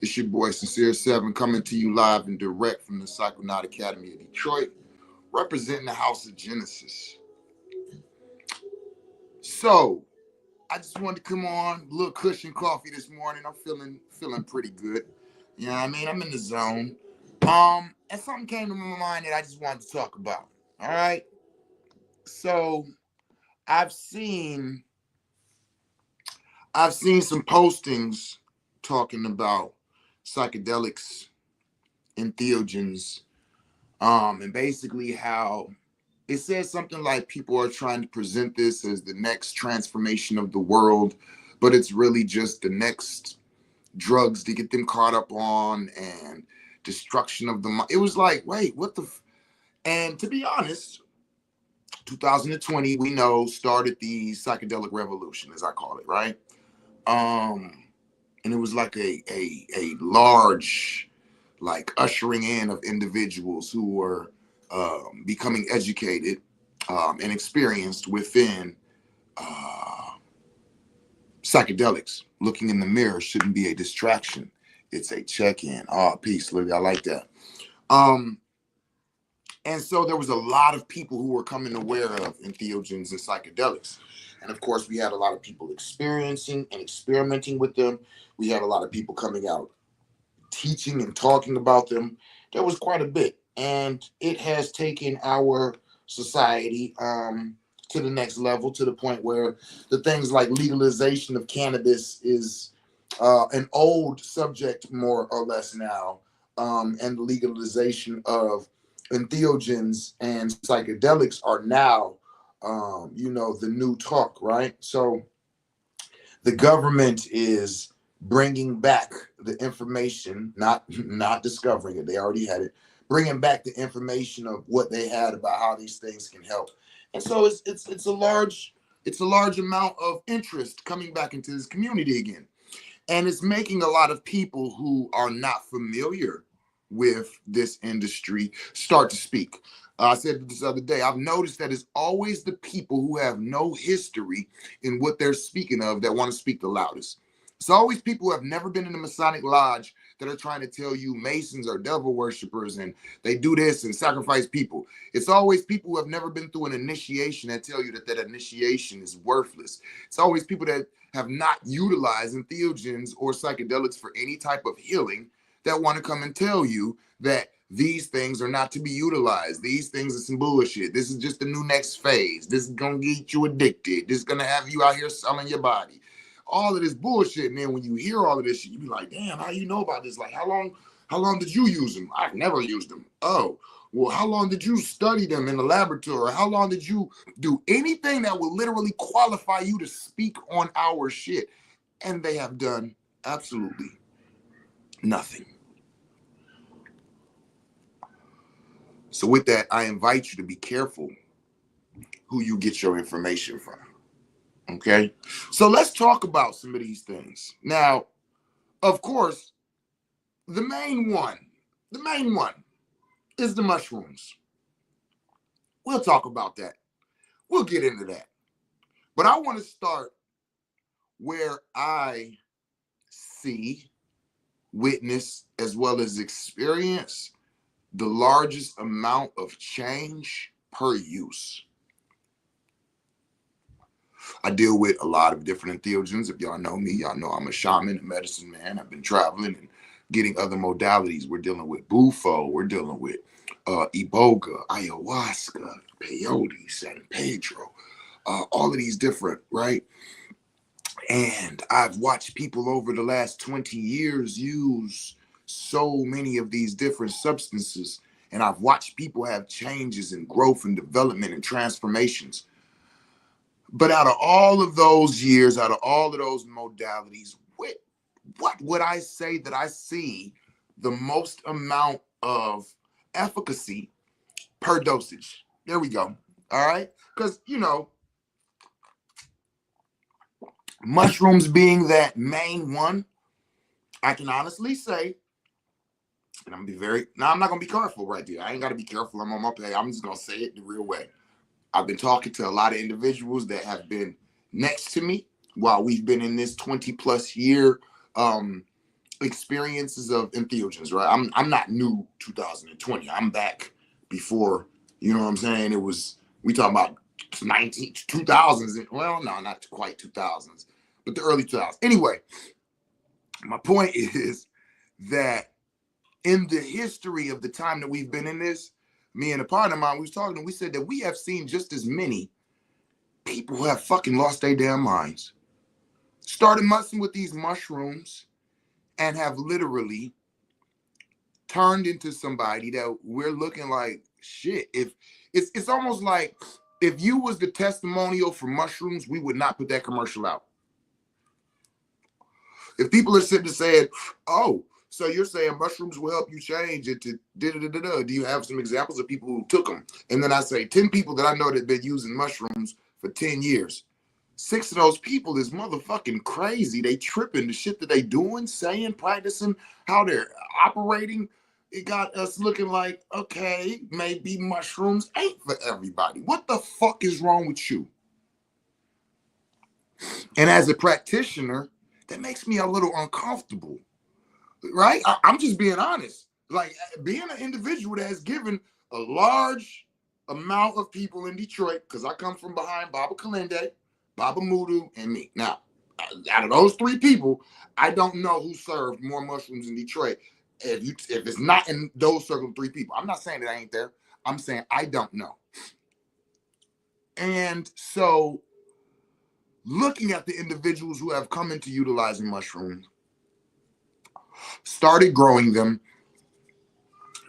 It's your boy Sincere Seven coming to you live and direct from the Psychonaut Academy of Detroit, representing the House of Genesis. So I just wanted to come on, a little cushion coffee this morning. I'm feeling pretty good. You know what I mean? I'm in the zone. And something came to my mind that I just wanted to talk about. All right. So I've seen I've seen some postings talking about psychedelics and theogens, and basically how it says something like people are trying to present this as the next transformation of the world, but it's really just the next drugs to get them caught up on and destruction of the mind. It was like, wait, what the? And to be honest, 2020 we know started the psychedelic revolution, as I call it, right? Um, and it was like a large, like, ushering in of individuals who were becoming educated and experienced within uh, psychedelics. Looking in the mirror shouldn't be a distraction. It's a check-in. Oh, peace, Lily. I like that. Um, and so there was a lot of people who were coming aware of entheogens and psychedelics. And of course, we had a lot of people experiencing and experimenting with them. We had a lot of people coming out teaching and talking about them. There was quite a bit. And it has taken our society to the next level, to the point where the things like legalization of cannabis is an old subject, more or less now, and the legalization of entheogens and psychedelics are now, the new talk, right? So the government is bringing back the information, not discovering it. They already had it. Bringing back the information of what they had about how these things can help, and so it's a large amount of interest coming back into this community again, and it's making a lot of people who are not familiar with this industry start to speak. I said this other day, I've noticed that it's always the people who have no history in what they're speaking of that want to speak the loudest. It's always people who have never been in a Masonic lodge that are trying to tell you Masons are devil worshippers and they do this and sacrifice people. It's always people who have never been through an initiation that tell you that that initiation is worthless. It's always people that have not utilized entheogens or psychedelics for any type of healing that want to come and tell you that these things are not to be utilized. These things are some bullshit. This is just the new next phase. This is gonna get you addicted. This is gonna have you out here selling your body. All of this bullshit. And then when you hear all of this shit, you be like, damn, how you know about this? Like, how long did you use them? I've never used them. Oh, well, how long did you study them in the laboratory? How long did you do anything that will literally qualify you to speak on our shit? And they have done absolutely nothing. So with that, I invite you to be careful who you get your information from. Okay? So let's talk about some of these things. Now, of course, the main one is the mushrooms. We'll talk about that. We'll get into that. But I want to start where I see, witness, as well as experience the largest amount of change per use. I deal with a lot of different entheogens. If y'all know me, y'all know I'm a shaman, a medicine man. I've been traveling and getting other modalities. We're dealing with bufo. We're dealing with iboga, ayahuasca, peyote, San Pedro, all of these different, right? And I've watched people over the last 20 years use so many of these different substances. And I've watched people have changes and growth and development and transformations. But out of all of those years, out of all of those modalities, what would I say that I see the most amount of efficacy per dosage? There we go. All right. Because, mushrooms being that main one, I can honestly say, and I'm gonna be I'm not gonna be careful right there. I ain't gotta be careful. I'm on my pay. I'm just gonna say it the real way. I've been talking to a lot of individuals that have been next to me while we've been in this 20 plus year experiences of entheogens, right? I'm not new 2020. I'm back before, you know what I'm saying? It was, we talking about 2000s. Well, no, not quite 2000s, but the early 2000s. Anyway, my point is that in the history of the time that we've been in this, me and a partner of mine, we was talking and we said that we have seen just as many people who have fucking lost their damn minds, started messing with these mushrooms, and have literally turned into somebody that we're looking like shit. If it's almost like if you was the testimonial for mushrooms, we would not put that commercial out. If people are sitting and saying, oh, so you're saying mushrooms will help you change it to da-da-da-da-da. Do you have some examples of people who took them? And then I say 10 people that I know that have been using mushrooms for 10 years. 6 of those people is motherfucking crazy. They tripping. The shit that they doing, saying, practicing, how they're operating. It got us looking like, okay, maybe mushrooms ain't for everybody. What the fuck is wrong with you? And as a practitioner, that makes me a little uncomfortable, right? I'm just being honest. Like being an individual that has given a large amount of people in Detroit, because I come from behind Baba Kalende, Baba Mudu, and me. Now, out of those 3 people, I don't know who served more mushrooms in Detroit. If it's not in those circle 3 people, I'm not saying that I ain't there. I'm saying I don't know. And so looking at the individuals who have come into utilizing mushrooms, started growing them,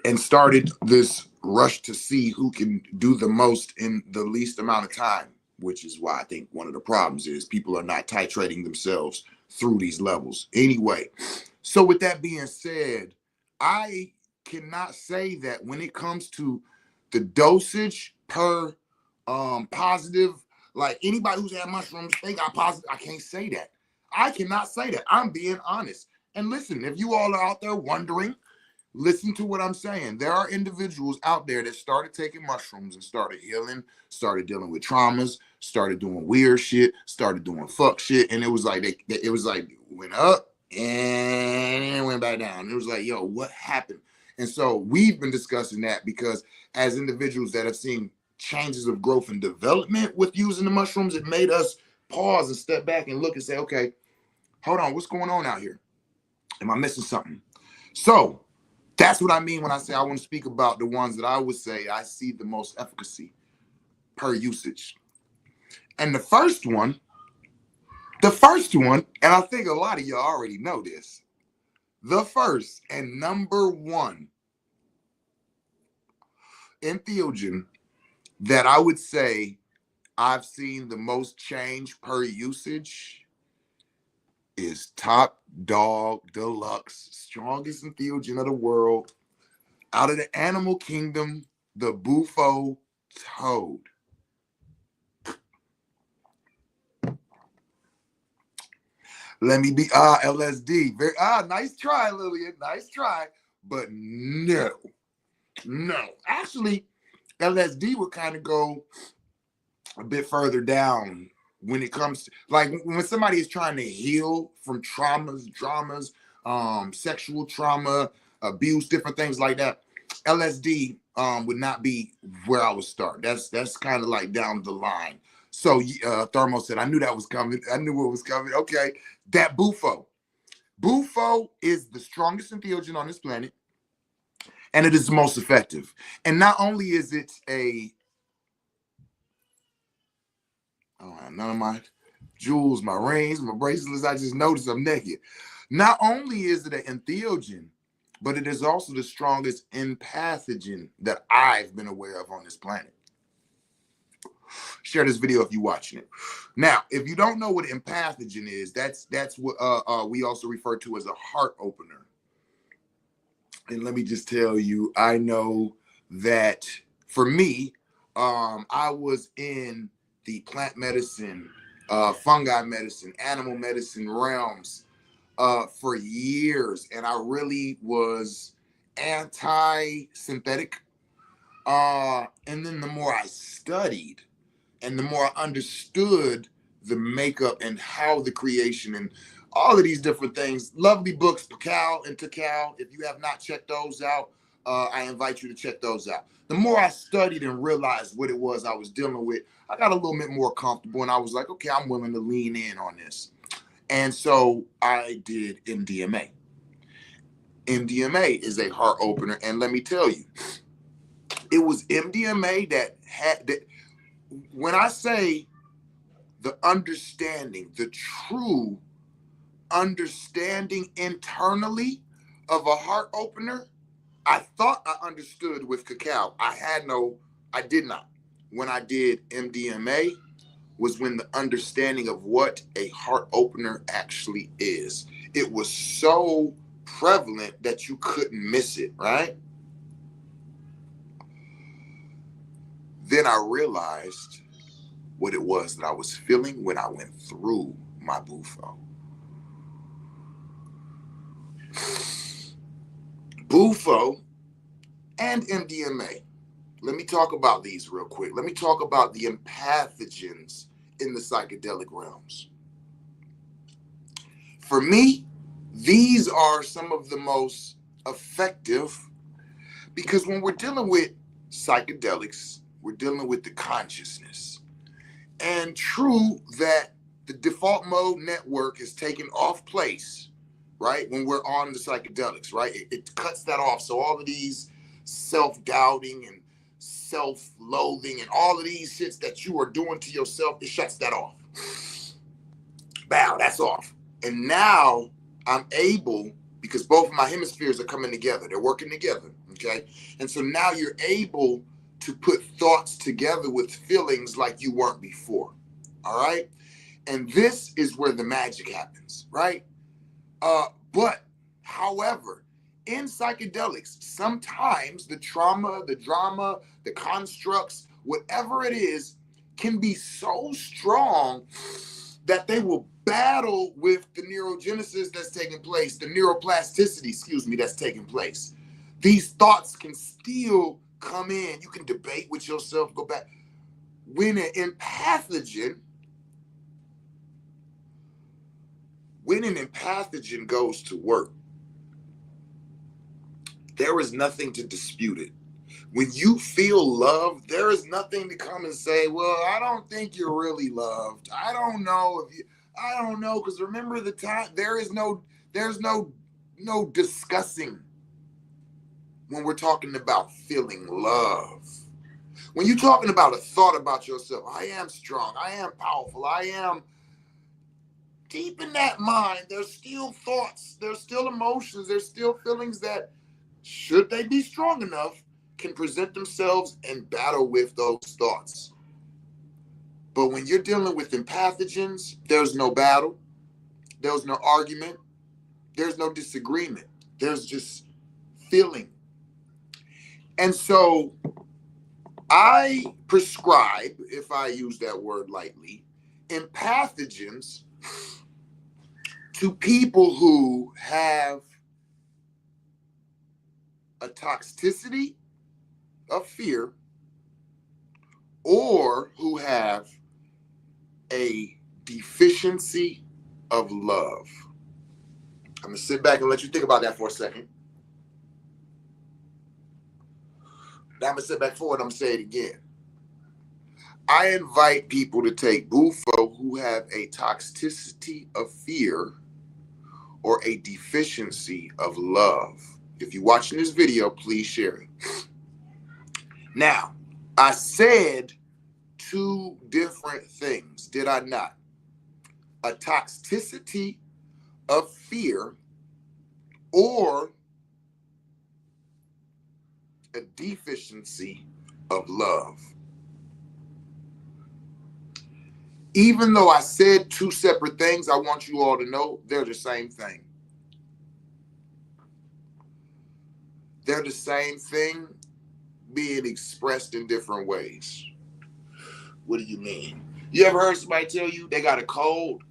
and started this rush to see who can do the most in the least amount of time, which is why I think one of the problems is people are not titrating themselves through these levels. Anyway, so with that being said, I cannot say that when it comes to the dosage per positive, like anybody who's had mushrooms, they got positive. I can't say that. I cannot say that. I'm being honest. And listen, if you all are out there wondering, listen to what I'm saying. There are individuals out there that started taking mushrooms and started healing, started dealing with traumas, started doing weird shit, started doing fuck shit, and it was like it was like went up and it went back down. It was like, yo, what happened? And so we've been discussing that because as individuals that have seen changes of growth and development with using the mushrooms, it made us pause and step back and look and say, okay, hold on, what's going on out here? Am I missing something? So that's what I mean when I say I want to speak about the ones that I would say I see the most efficacy per usage. And the first one, and I think a lot of y'all already know this, the first and number one entheogen that I would say I've seen the most change per usage is Top Dog Deluxe, strongest entheogen of the world. Out of the animal kingdom, the Bufo toad. Let me be LSD. Very nice try, Lillian. Nice try. But no. Actually, LSD would kind of go a bit further down when it comes to like when somebody is trying to heal from dramas, sexual trauma, abuse, different things like that. LSD would not be where I would start. That's kind of like down the line. So Thermo said, I knew that was coming. I knew what was coming. Okay, that Bufo. Bufo is the strongest entheogen on this planet, and it is the most effective. And not only is it none of my jewels, my rings, my bracelets, I just noticed I'm naked. Not only is it an entheogen, but it is also the strongest empathogen that I've been aware of on this planet. Share this video if you're watching it. Now, if you don't know what empathogen is, that's what we also refer to as a heart opener. And let me just tell you, I know that for me, I was in the plant medicine, fungi medicine, animal medicine realms for years, and I really was anti-synthetic. And then the more I studied and the more I understood the makeup and how the creation and all of these different things. Lovely books, Pakal and Takal. If you have not checked those out, I invite you to check those out. The more I studied and realized what it was I was dealing with, I got a little bit more comfortable, and I was like, okay, I'm willing to lean in on this. And so I did MDMA. MDMA is a heart opener, and let me tell you, it was MDMA that had that. When I say the understanding, the true understanding internally of a heart opener, I thought I understood with cacao. I did not. When I did MDMA was when the understanding of what a heart opener actually is. It was so prevalent that you couldn't miss it, right? Then I realized what it was that I was feeling when I went through my Bufo. Bufo and MDMA. Let me talk about these real quick. Let me talk about the empathogens in the psychedelic realms. For me, these are some of the most effective because when we're dealing with psychedelics, we're dealing with the consciousness. And true that the default mode network is taken off place, right? When we're on the psychedelics, right? It cuts that off. So all of these self-doubting and self-loathing and all of these shits that you are doing to yourself, it shuts that off. Bow, that's off. And now I'm able, because both of my hemispheres are coming together, they're working together, okay? And so now you're able to put thoughts together with feelings like you weren't before, all right? And this is where the magic happens, right? But, however, in psychedelics, sometimes the trauma, the drama, the constructs, whatever it is, can be so strong that they will battle with the neurogenesis that's taking place, the neuroplasticity, that's taking place. These thoughts can still come in. You can debate with yourself, go back. When an empathogen goes to work, there is nothing to dispute it. When you feel loved, there is nothing to come and say, well, I don't think you're really loved. I don't know, because remember the time, there's no discussing when we're talking about feeling love. When you're talking about a thought about yourself, I am strong, I am powerful, I am deep in that mind, there's still thoughts, there's still emotions, there's still feelings that, should they be strong enough, can present themselves and battle with those thoughts. But when you're dealing with empathogens, there's no battle, there's no argument, there's no disagreement, there's just feeling. And so I prescribe, if I use that word lightly, empathogens to people who have a toxicity of fear or who have a deficiency of love. I'm going to sit back and let you think about that for a second. Now I'm going to sit back forward and I'm going to say it again. I invite people to take Bufo who have a toxicity of fear or a deficiency of love. If you're watching this video, please share it. Now, I said two different things, did I not? A toxicity of fear or a deficiency of love. Even though I said two separate things, I want you all to know they're the same thing. They're the same thing being expressed in different ways. What do you mean? You ever heard somebody tell you they got a cold?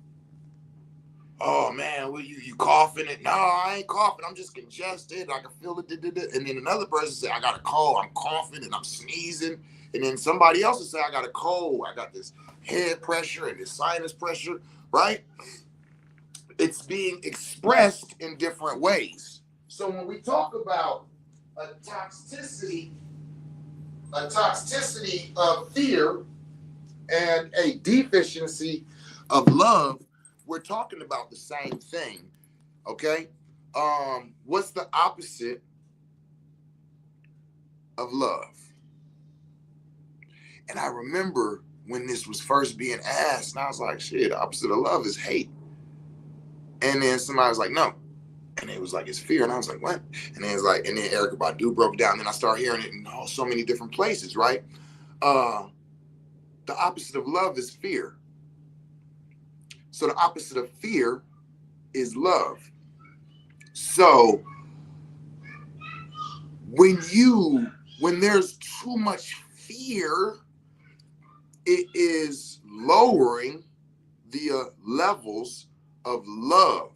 Oh man, what you coughing it? No, I ain't coughing. I'm just congested. I can feel it. And then another person say, I got a cold. I'm coughing and I'm sneezing. And then somebody else will say, I got a cold. I got this head pressure and this sinus pressure, right? it's being expressed in different ways. So when we talk about a toxicity of fear and a deficiency of love, we're talking about the same thing. Okay? What's the opposite of love? And I remember when this was first being asked, and I was like, shit, the opposite of love is hate. And then somebody was like, no. And it was like, it's fear. And I was like, what? And then it's like, and then Erykah Badu broke down. And then I started hearing it in so many different places, right? The opposite of love is fear. So the opposite of fear is love. So when there's too much fear, it is lowering the levels of love.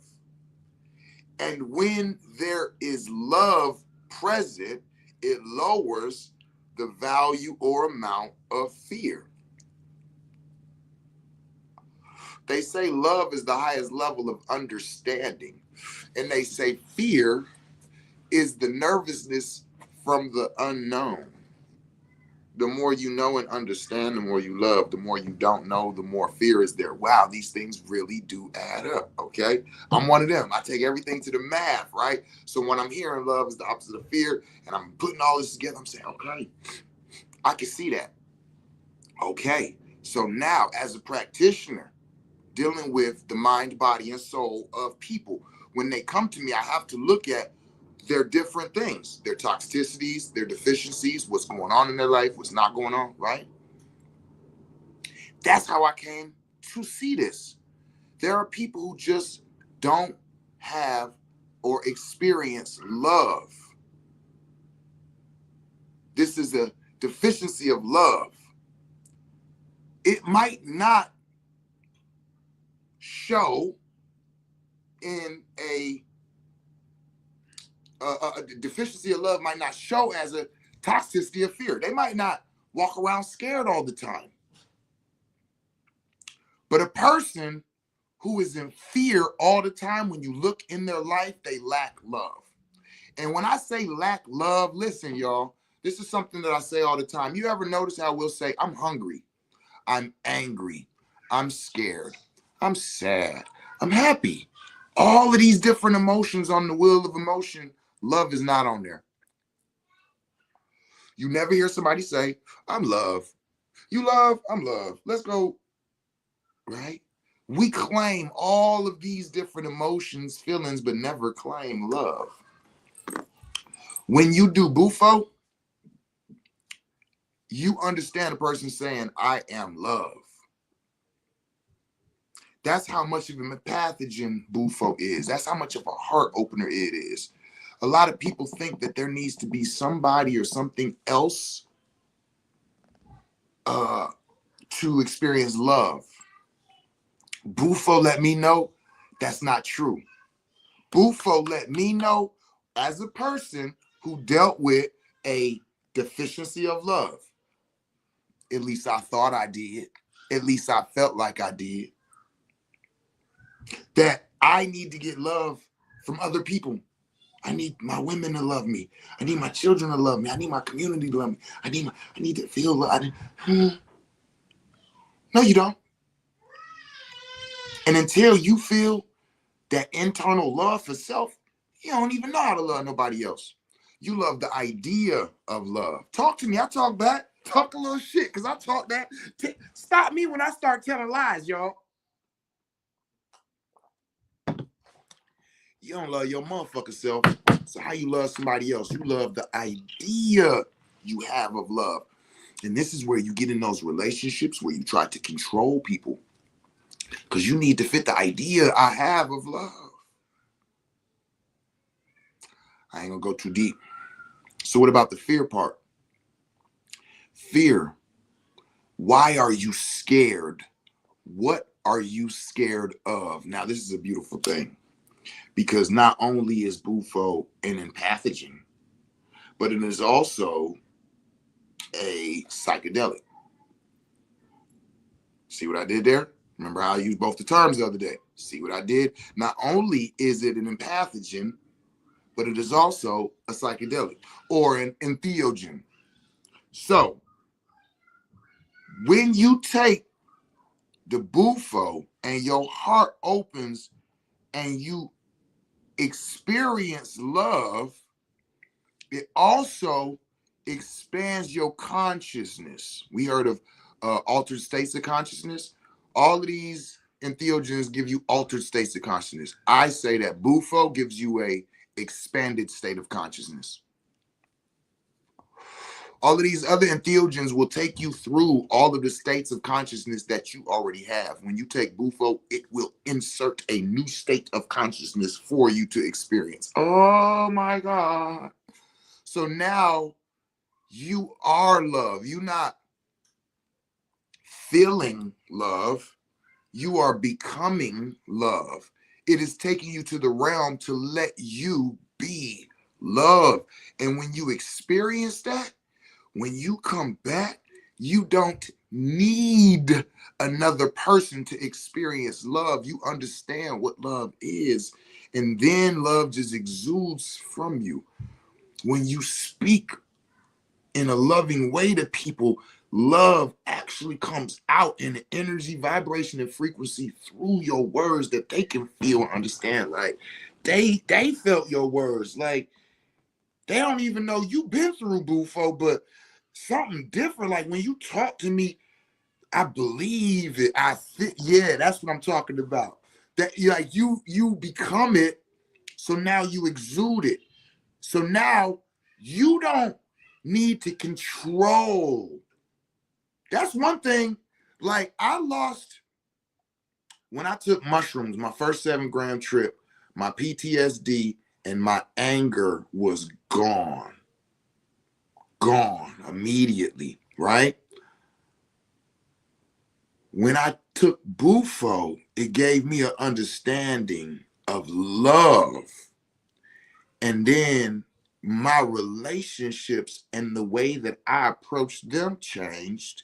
And when there is love present, it lowers the value or amount of fear. They say love is the highest level of understanding. And they say fear is the nervousness from the unknown. The more you know and understand, the more you love. The more you don't know, the more fear is there. Wow, these things really do add up, okay? I'm one of them. I take everything to the math, right? So when I'm hearing love is the opposite of fear, and I'm putting all this together, I'm saying, okay, I can see that. Okay, so now as a practitioner, dealing with the mind, body, and soul of people, when they come to me, I have to look at their different things, their toxicities, their deficiencies, what's going on in their life, what's not going on, right? That's how I came to see this. There are people who just don't have or experience love. This is a deficiency of love. It might not show in a deficiency of love might not show as a toxicity of fear. They might not walk around scared all the time. But a person who is in fear all the time, when you look in their life, they lack love. And when I say lack love, listen, y'all, this is something that I say all the time. You ever notice how we'll say, I'm hungry, I'm angry, I'm scared, I'm sad, I'm happy. All of these different emotions on the wheel of emotion, love is not on there. You never hear somebody say, I'm love. You love, I'm love. Let's go. Right? We claim all of these different emotions, feelings, but never claim love. When you do Bufo, you understand a person saying, I am love. That's how much of a pathogen Bufo is. That's how much of a heart opener it is. A lot of people think that there needs to be somebody or something else to experience love. Bufo let me know that's not true. Bufo let me know as a person who dealt with a deficiency of love. At least I thought I did. At least I felt like I did. That I need to get love from other people. I need my women to love me. I need my children to love me. I need my community to love me. I need to feel love. No, you don't. And until you feel that internal love for self, you don't even know how to love nobody else. You love the idea of love. Talk to me. I talk back. Talk a little shit, because I talk that. Stop me when I start telling lies, y'all. You don't love your motherfucking self. So how you love somebody else? You love the idea you have of love. And this is where you get in those relationships where you try to control people. Because you need to fit the idea I have of love. I ain't gonna go too deep. So what about the fear part? Fear. Why are you scared? What are you scared of? Now, this is a beautiful thing. Because not only is Bufo an empathogen, but it is also a psychedelic. See what I did there? Remember how I used both the terms the other day? See what I did? Not only is it an empathogen, but it is also a psychedelic or an entheogen. So when you take the bufo and your heart opens and you experience love, it also expands your consciousness. We heard of altered states of consciousness. All of these entheogens give you altered states of consciousness. I say that bufo gives you a expanded state of consciousness. All of these other entheogens will take you through all of the states of consciousness that you already have. When you take bufo, it will insert a new state of consciousness for you to experience. Oh my God. So now you are love. You're not feeling love. You are becoming love. It is taking you to the realm to let you be love. And when you experience that, when you come back, you don't need another person to experience love. You understand what love is. And then love just exudes from you. When you speak in a loving way to people, love actually comes out in the energy, vibration, and frequency through your words that they can feel and understand. Like they felt your words. Like they don't even know you've been through bufo, but something different. Like when you talk to me, I believe it. Yeah, that's what I'm talking about. That like you become it, so now you exude it. So now you don't need to control. That's one thing. Like I lost when I took mushrooms, my first 7 gram trip, my PTSD and my anger was gone. Gone immediately, right? When I took bufo, it gave me an understanding of love. And then my relationships and the way that I approached them changed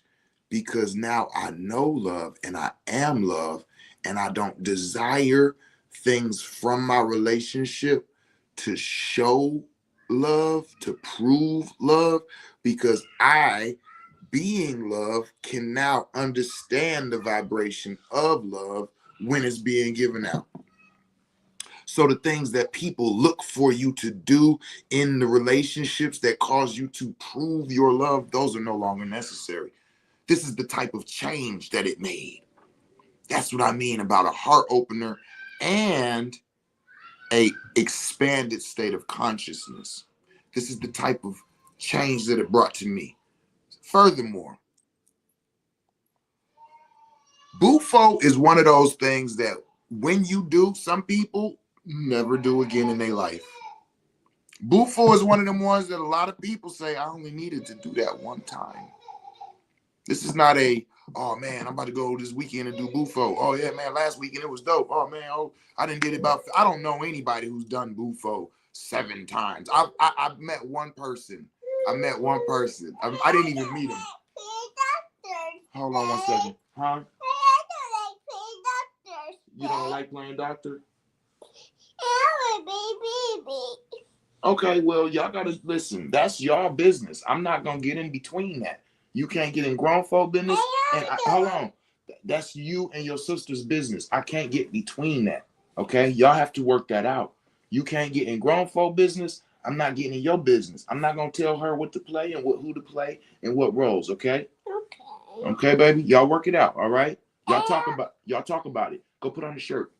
because now I know love and I am love and I don't desire things from my relationship to show love, to prove love, because I, being love, can now understand the vibration of love when it's being given out. So the things that people look for you to do in the relationships that cause you to prove your love, those are no longer necessary. This is the type of change that it made. That's what I mean about a heart opener and a expanded state of consciousness. This is the type of change that it brought to me. Furthermore, bufo is one of those things that when you do, some people never do again in their life. Bufo is one of them ones that a lot of people say, I only needed to do that one time. This is not a, oh man, I'm about to go this weekend and do bufo. Oh yeah, man, last weekend it was dope. Oh man, oh, I didn't get it about, I don't know anybody who's done bufo 7 times. I've met one person. I met one person. I didn't even meet him. Hold on 1 second. Huh? You don't like playing doctor? Okay, well, y'all gotta listen. That's y'all business. I'm not gonna get in between that. You can't get in grown folk business. And hold on, that's you and your sister's business. I can't get between that. Okay, y'all have to work that out. You can't get in grown folk business. I'm not getting in your business. I'm not gonna tell her what to play and who to play and what roles. Okay. Okay, baby. Y'all work it out. All right. Y'all talk about it. Go put on the shirt.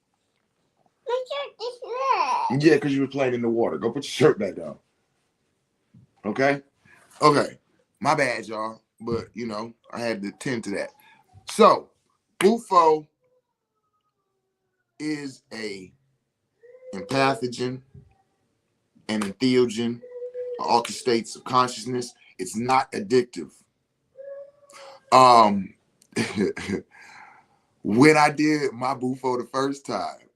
My shirt is red. Yeah, because you were playing in the water. Go put your shirt back down. Okay? Okay. My bad, y'all. But, you know, I had to tend to that. So, bufo is a empathogen, an entheogen, altered states of consciousness. It's not addictive. When I did my bufo the first time,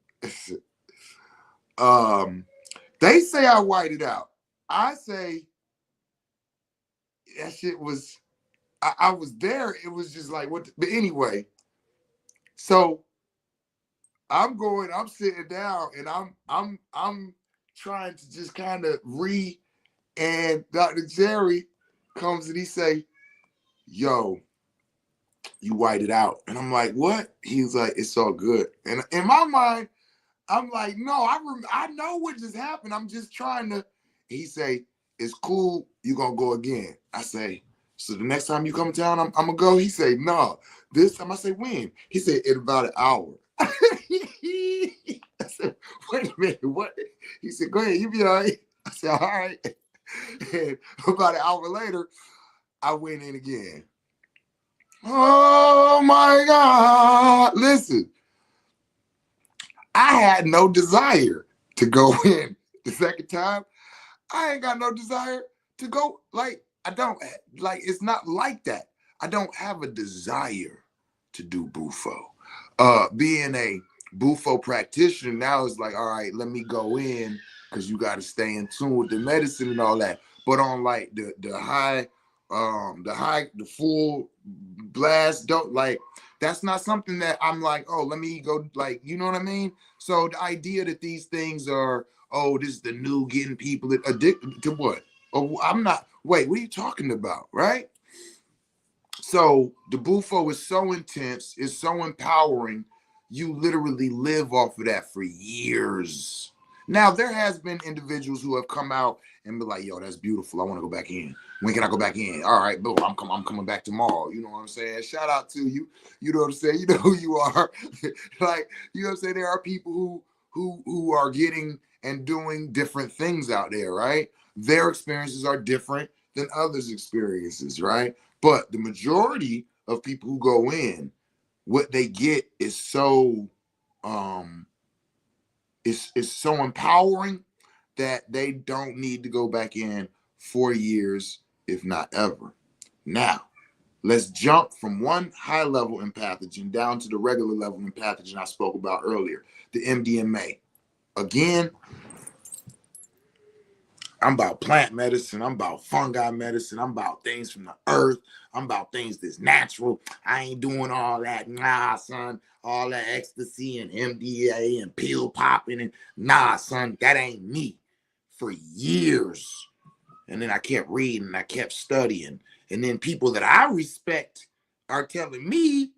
they say I whited out. I say that shit was, I was there. It was just like, what? But anyway, So I'm sitting down and I'm trying to just kind of read, and Dr. Jerry comes and he say, yo, you white it out. And I'm like, what? He's like, it's all good. And in my mind, I'm like, no, I know what just happened. I'm just trying to. He say, it's cool. You gonna go again. I say, so the next time you come to town, I'm gonna go. He say, no. This time I say, when? He said, in about an hour. I said, wait a minute, what? He said, go ahead, you be all right. I said, all right. And about an hour later, I went in again. Oh my God. Listen, I had no desire to go in the second time. I ain't got no desire to go. Like, I don't, like, it's not like that. I don't have a desire to do Bufo. Being a Bufo practitioner now is like, all right, let me go in because you got to stay in tune with the medicine and all that. But on like the full blast, don't like, that's not something that I'm like, oh, let me go, like, you know what I mean? So the idea that these things are, oh, this is the new getting people addicted to what? Oh, I'm not, wait, what are you talking about, right? So the Bufo is so intense, it's so empowering. You literally live off of that for years. Now, there has been individuals who have come out and be like, yo, that's beautiful. I want to go back in. When can I go back in? All right, boom, I'm coming back tomorrow. You know what I'm saying? Shout out to you. You know what I'm saying? You know who you are. Like, you know what I'm saying? There are people who are getting and doing different things out there, right? Their experiences are different than others' experiences, right? But the majority of people who go in, what they get is so it's so empowering that they don't need to go back in for years, if not ever. Now, let's jump from one high level empathogen down to the regular level empathogen I spoke about earlier, the MDMA. Again, I'm about plant medicine. I'm about fungi medicine. I'm about things from the earth. I'm about things that's natural. I ain't doing all that, nah, son. All that ecstasy and MDA and pill popping and nah, son, that ain't me. For years. And then I kept reading, I kept studying. And then people that I respect are telling me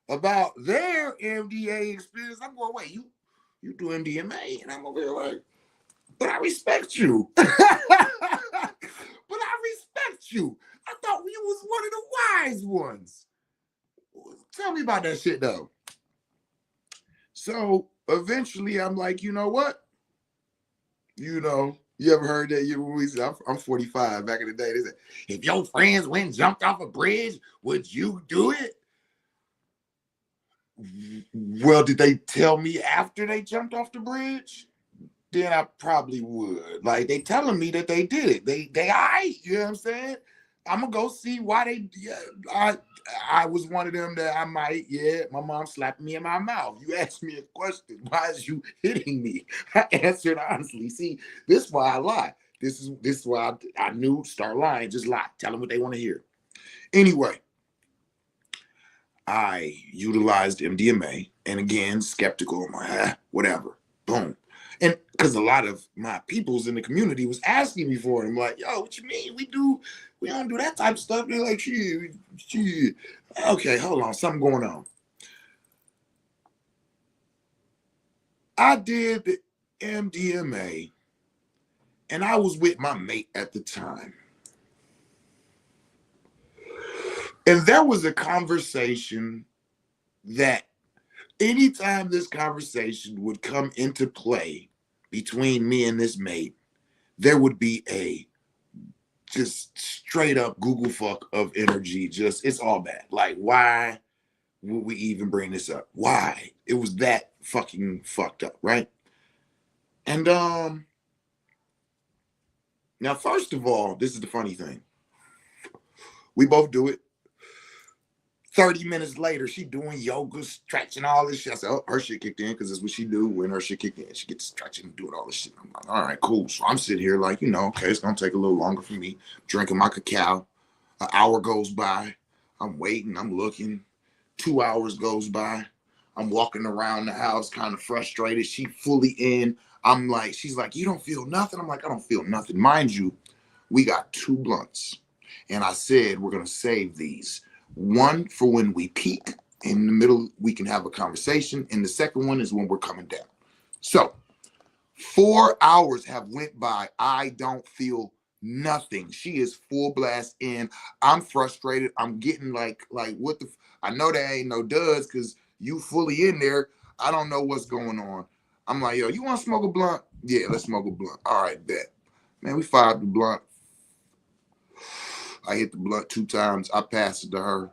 about their MDA experience. I'm going, wait, you do MDMA? And I'm over there like, but I respect you. But I respect you. I thought you was one of the wise ones. Tell me about that shit though. So eventually I'm like, you know what? You know, you ever heard that? I'm 45. Back in the day, they said, if your friends went and jumped off a bridge, would you do it? Well, did they tell me after they jumped off the bridge? Then I probably would. Like, they telling me that they did it. They all right, you know what I'm saying? I'm gonna go see why they. Yeah, I was one of them that I might. Yeah, my mom slapped me in my mouth. You asked me a question. Why is you hitting me? I answered honestly. See, this is why I lie. This is why I knew. Start lying. Just lie. Tell them what they want to hear. Anyway, I utilized MDMA, and again, skeptical. I'm like, whatever. Boom. And because a lot of my peoples in the community was asking me for it. I'm like, yo, what you mean? We don't do that type of stuff. They're like, shit. Okay, hold on, something going on. I did the MDMA, and I was with my mate at the time. And there was a conversation that anytime this conversation would come into play between me and this mate, there would be a just straight up Google fuck of energy. Just, it's all bad. Like, why would we even bring this up? Why? It was that fucking fucked up, right? And now, first of all, this is the funny thing. We both do it. 30 minutes later, she doing yoga, stretching, all this shit. I said, oh, her shit kicked in because that's what she do when her shit kicked in. She gets stretching and doing all this shit. I'm like, all right, cool. So I'm sitting here like, okay, it's going to take a little longer for me. Drinking my cacao. An hour goes by. I'm waiting. I'm looking. 2 hours goes by. I'm walking around the house kind of frustrated. She fully in. She's like, you don't feel nothing? I'm like, I don't feel nothing. Mind you, we got 2 blunts. And I said, we're going to save these. One for when we peak. In the middle, we can have a conversation. And the second one is when we're coming down. So 4 hours have went by. I don't feel nothing. She is full blast in. I'm frustrated. I'm getting like what the, I know there ain't no duds because you fully in there. I don't know what's going on. I'm like, yo, you want to smoke a blunt? Yeah, let's smoke a blunt. All right, bet. Man, we fired the blunt. I hit the blunt 2 times. I passed it to her.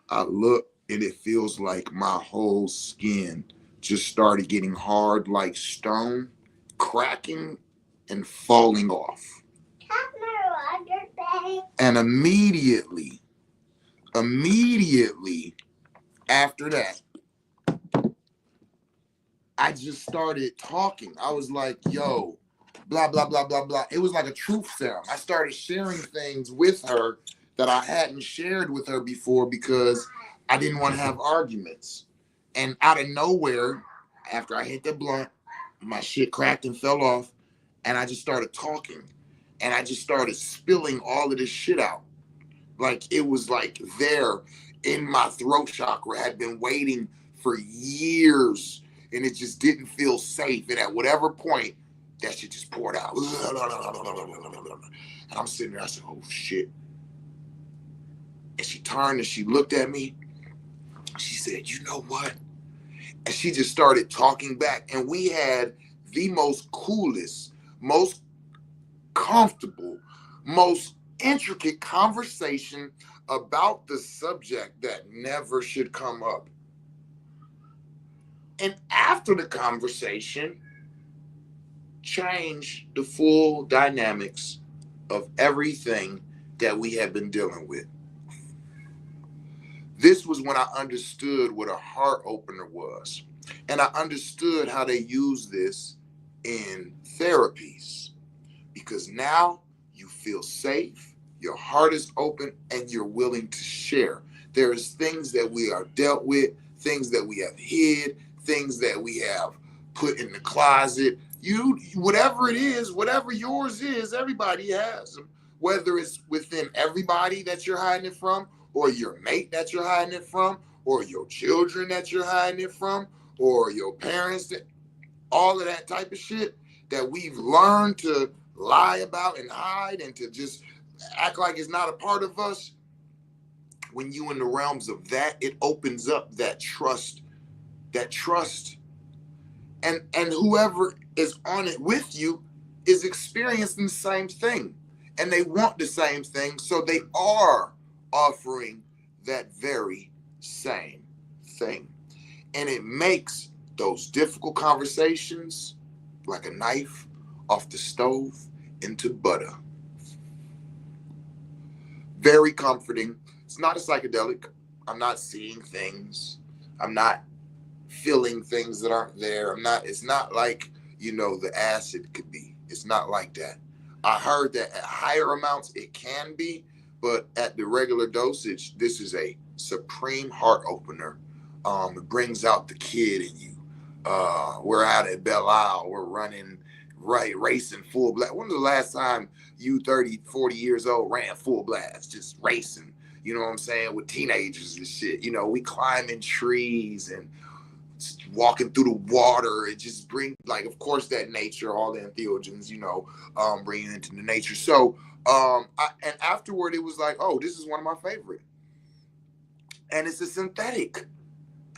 I look and it feels like my whole skin just started getting hard like stone, cracking and falling off. And immediately after that, I just started talking. I was like, yo, blah, blah, blah, blah, blah. It was like a truth serum. I started sharing things with her that I hadn't shared with her before because I didn't want to have arguments. And out of nowhere, after I hit the blunt, my shit cracked and fell off. And I just started talking. And I just started spilling all of this shit out. Like it was like there in my throat chakra. I had been waiting for years and it just didn't feel safe. And at whatever point, that shit just poured out. And I'm sitting there, I said, oh shit. And she turned and she looked at me. She said, you know what? And she just started talking back. And we had the most coolest, most comfortable, most intricate conversation about the subject that never should come up. And after the conversation, changed the full dynamics of everything that we had been dealing with. This was when I understood what a heart opener was. And I understood how they use this in therapies. Because now you feel safe, your heart is open, and you're willing to share. There's things that we are dealt with, things that we have hid, things that we have put in the closet. Whatever it is, whatever yours is, everybody has them. Whether it's within everybody that you're hiding it from, or your mate that you're hiding it from, or your children that you're hiding it from, or your parents, all of that type of shit that we've learned to lie about and hide and to just act like it's not a part of us. When you in the realms of that, it opens up that trust. And whoever is on it with you is experiencing the same thing. And they want the same thing. So they are offering that very same thing. And it makes those difficult conversations like a knife off the stove into butter. Very comforting. It's not a psychedelic. I'm not seeing things. I'm not feeling things that aren't there. It's not like, the acid could be. It's not like that. I heard that at higher amounts it can be, but at the regular dosage, this is a supreme heart opener. It brings out the kid in you. We're out at Belle Isle. We're running, racing full blast. When was the last time you 30, 40 years old ran full blast, just racing? You know what I'm saying? With teenagers and shit. We climbing trees and walking through the water. It just brings, of course, that nature, all the entheogens, bring you into the nature. So, and afterward, it was like, oh, this is one of my favorite. And it's a synthetic.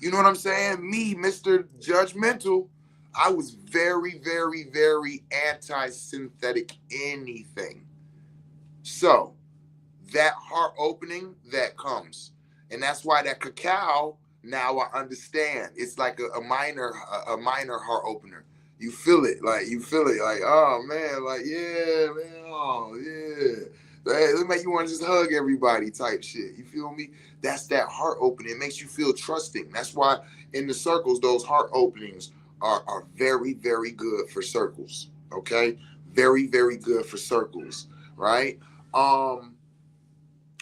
You know what I'm saying? Me, Mr. Judgmental, I was very, very, very anti-synthetic anything. So, that heart opening, that comes. And that's why that cacao, now I understand. It's like a minor heart opener. You feel it, like, oh man, like, yeah, man, oh yeah. It make you want to just hug everybody type shit. You feel me? That's that heart opening. It makes you feel trusting. That's why in the circles, those heart openings are very, very good for circles. Okay? Very, very good for circles. Right?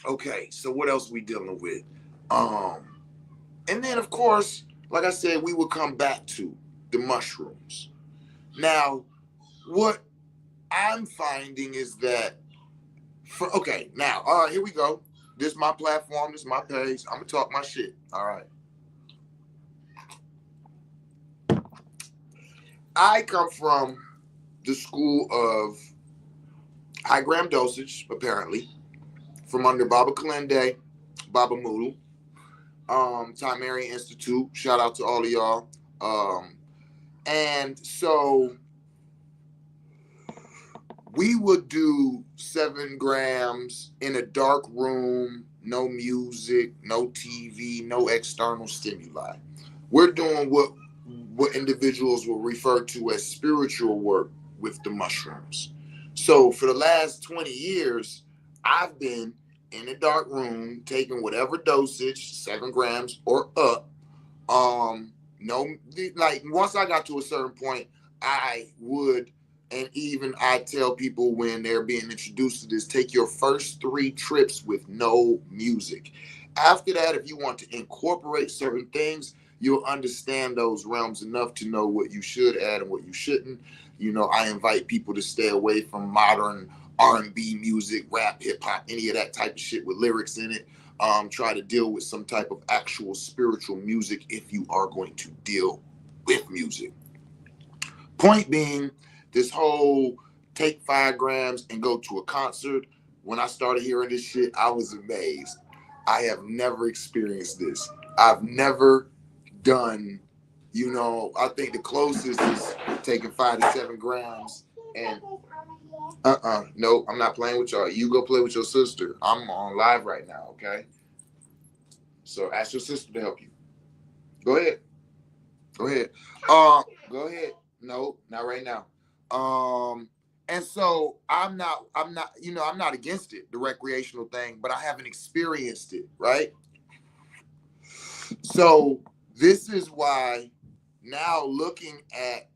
Okay, so what else we dealing with? And then of course, like I said, we would come back to the mushrooms. Now, what I'm finding is that, okay, now, all right, here we go. This is my platform. This is my page. I'm going to talk my shit. All right. I come from the school of high gram dosage, apparently, from under Baba Kalende, Baba Moodle, Time Institute. Shout out to all of y'all. And so we would do 7 grams in a dark room, no music, no TV, no external stimuli. We're doing what individuals will refer to as spiritual work with the mushrooms. So for the last 20 years, I've been in a dark room taking whatever dosage, 7 grams or up. No, like once I got to a certain point, I would, and even I tell people when they're being introduced to this, take your first 3 trips with no music. After that, if you want to incorporate certain things, you'll understand those realms enough to know what you should add and what you shouldn't. You know, I invite people to stay away from modern R&B music, rap, hip hop, any of that type of shit with lyrics in it. Try to deal with some type of actual spiritual music if you are going to deal with music. Point being, this whole take 5 grams and go to a concert, when I started hearing this shit, I was amazed. I have never experienced this. I've never done, you know, I think the closest is taking 5 to 7 grams and no, I'm not playing with y'all. You go play with your sister. I'm on live right now, okay? So ask your sister to help you. Go ahead. Go ahead. Go ahead. No, not right now. And so I'm not, you know, I'm not against it, the recreational thing, but I haven't experienced it, right? So this is why now looking at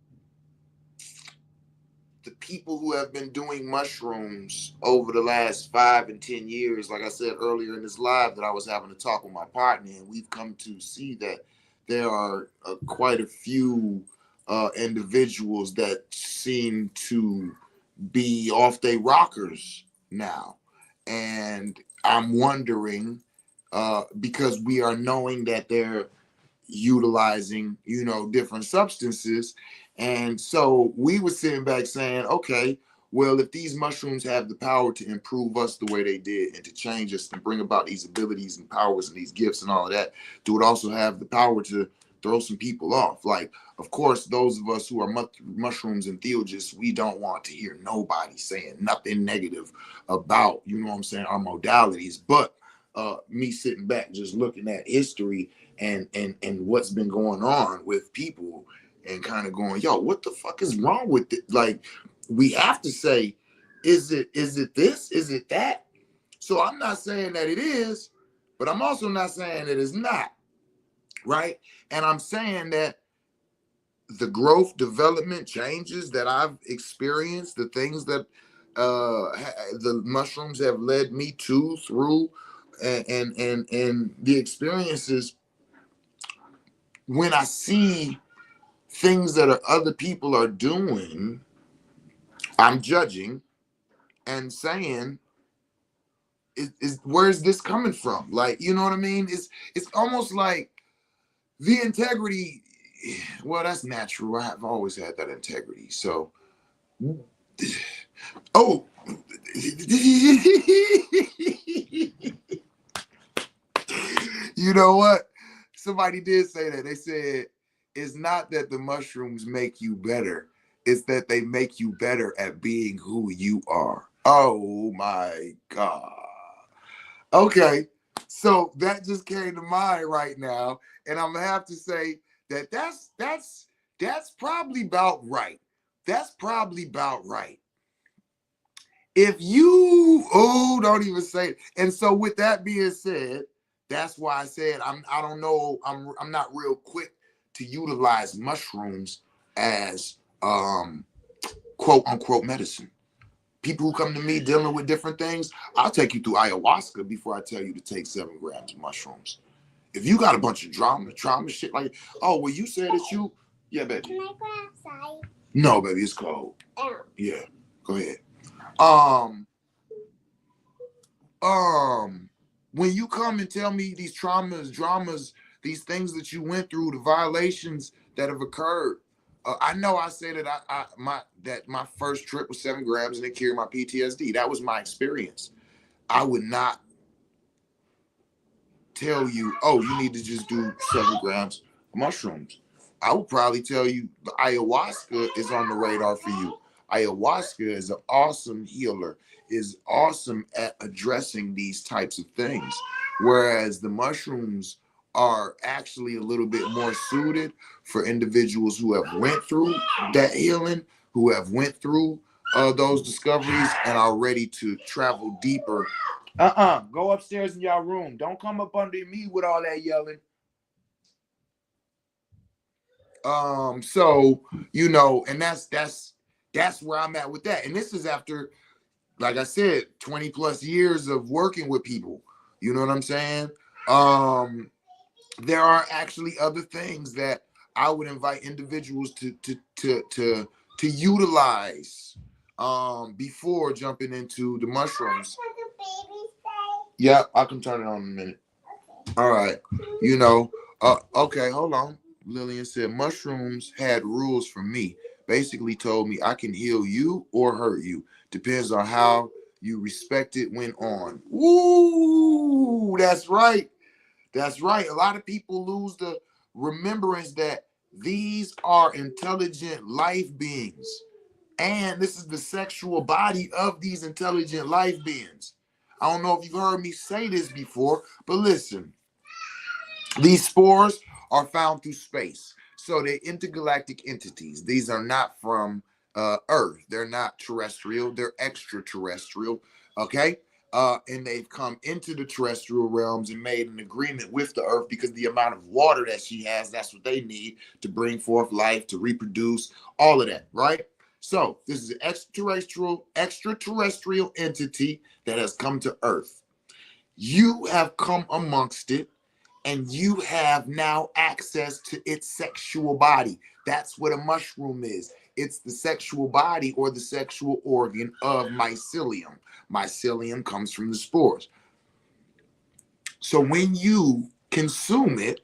the people who have been doing mushrooms over the last 5 and 10 years, like I said earlier in this live that I was having a talk with my partner, and we've come to see that there are quite a few individuals that seem to be off their rockers now. And I'm wondering, because we are knowing that they're utilizing, you know, different substances. And so we were sitting back saying, okay, well, if these mushrooms have the power to improve us the way they did and to change us and bring about these abilities and powers and these gifts and all of that, do it also have the power to throw some people off? Like, of course, those of us who are mushrooms and theologists, we don't want to hear nobody saying nothing negative about, you know what I'm saying, our modalities. But me sitting back just looking at history and what's been going on with people and kind of going, yo, what the fuck is wrong with it? Like, we have to say, is it this? Is it that? So I'm not saying that it is, but I'm also not saying that it's not, right? And I'm saying that the growth, development, changes that I've experienced, the things that the mushrooms have led me to, through, and the experiences, when I see things that other people are doing, I'm judging and saying, is where's this coming from? Like, you know what I mean? It's almost like the integrity. Well, that's natural. I've always had that integrity. So, oh, you know what? Somebody did say that. They said, it's not that the mushrooms make you better. It's that they make you better at being who you are. Oh my God. Okay. So that just came to mind right now. And I'm gonna have to say that that's probably about right. That's probably about right. If you, oh, don't even say it. And so with that being said, that's why I said I don't know, I'm not real quick to utilize mushrooms as quote unquote medicine. People who come to me dealing with different things, I'll take you through ayahuasca before I tell you to take 7 grams of mushrooms. If you got a bunch of trauma shit like, oh, well, you said that you, yeah, baby. Can I go outside? No, baby, it's cold. Oh. Yeah, go ahead. Um, when you come and tell me these traumas, dramas, these things that you went through, the violations that have occurred, I know I say that my first trip was 7 grams and it cured my PTSD. That was my experience. I would not tell you, oh, you need to just do 7 grams of mushrooms. I would probably tell you the ayahuasca is on the radar for you. Ayahuasca is an awesome healer, is awesome at addressing these types of things. Whereas the mushrooms are actually a little bit more suited for individuals who have went through that healing, who have went through those discoveries and are ready to travel deeper. Go upstairs in y'all room. Don't come up under me with all that yelling. So you know, and that's where I'm at with that. And this is after, like I said, 20 plus years of working with people. You know what I'm saying? There are actually other things that I would invite individuals to utilize before jumping into the mushrooms. Yeah, I can turn it on in a minute. All right. You know, okay, hold on. Lillian said mushrooms had rules for me. Basically told me I can heal you or hurt you. Depends on how you respect it when on. Ooh, that's right. That's right. A lot of people lose the remembrance that these are intelligent life beings. And this is the sexual body of these intelligent life beings. I don't know if you've heard me say this before, but listen. These spores are found through space. So they're intergalactic entities. These are not from Earth. They're not terrestrial. They're extraterrestrial. Okay? And they've come into the terrestrial realms and made an agreement with the Earth because the amount of water that she has, that's what they need to bring forth life, to reproduce, all of that, right? So this is an extraterrestrial entity that has come to Earth. You have come amongst it, and you have now access to its sexual body. That's what a mushroom is. It's the sexual body or the sexual organ of mycelium. Mycelium comes from the spores. So when you consume it,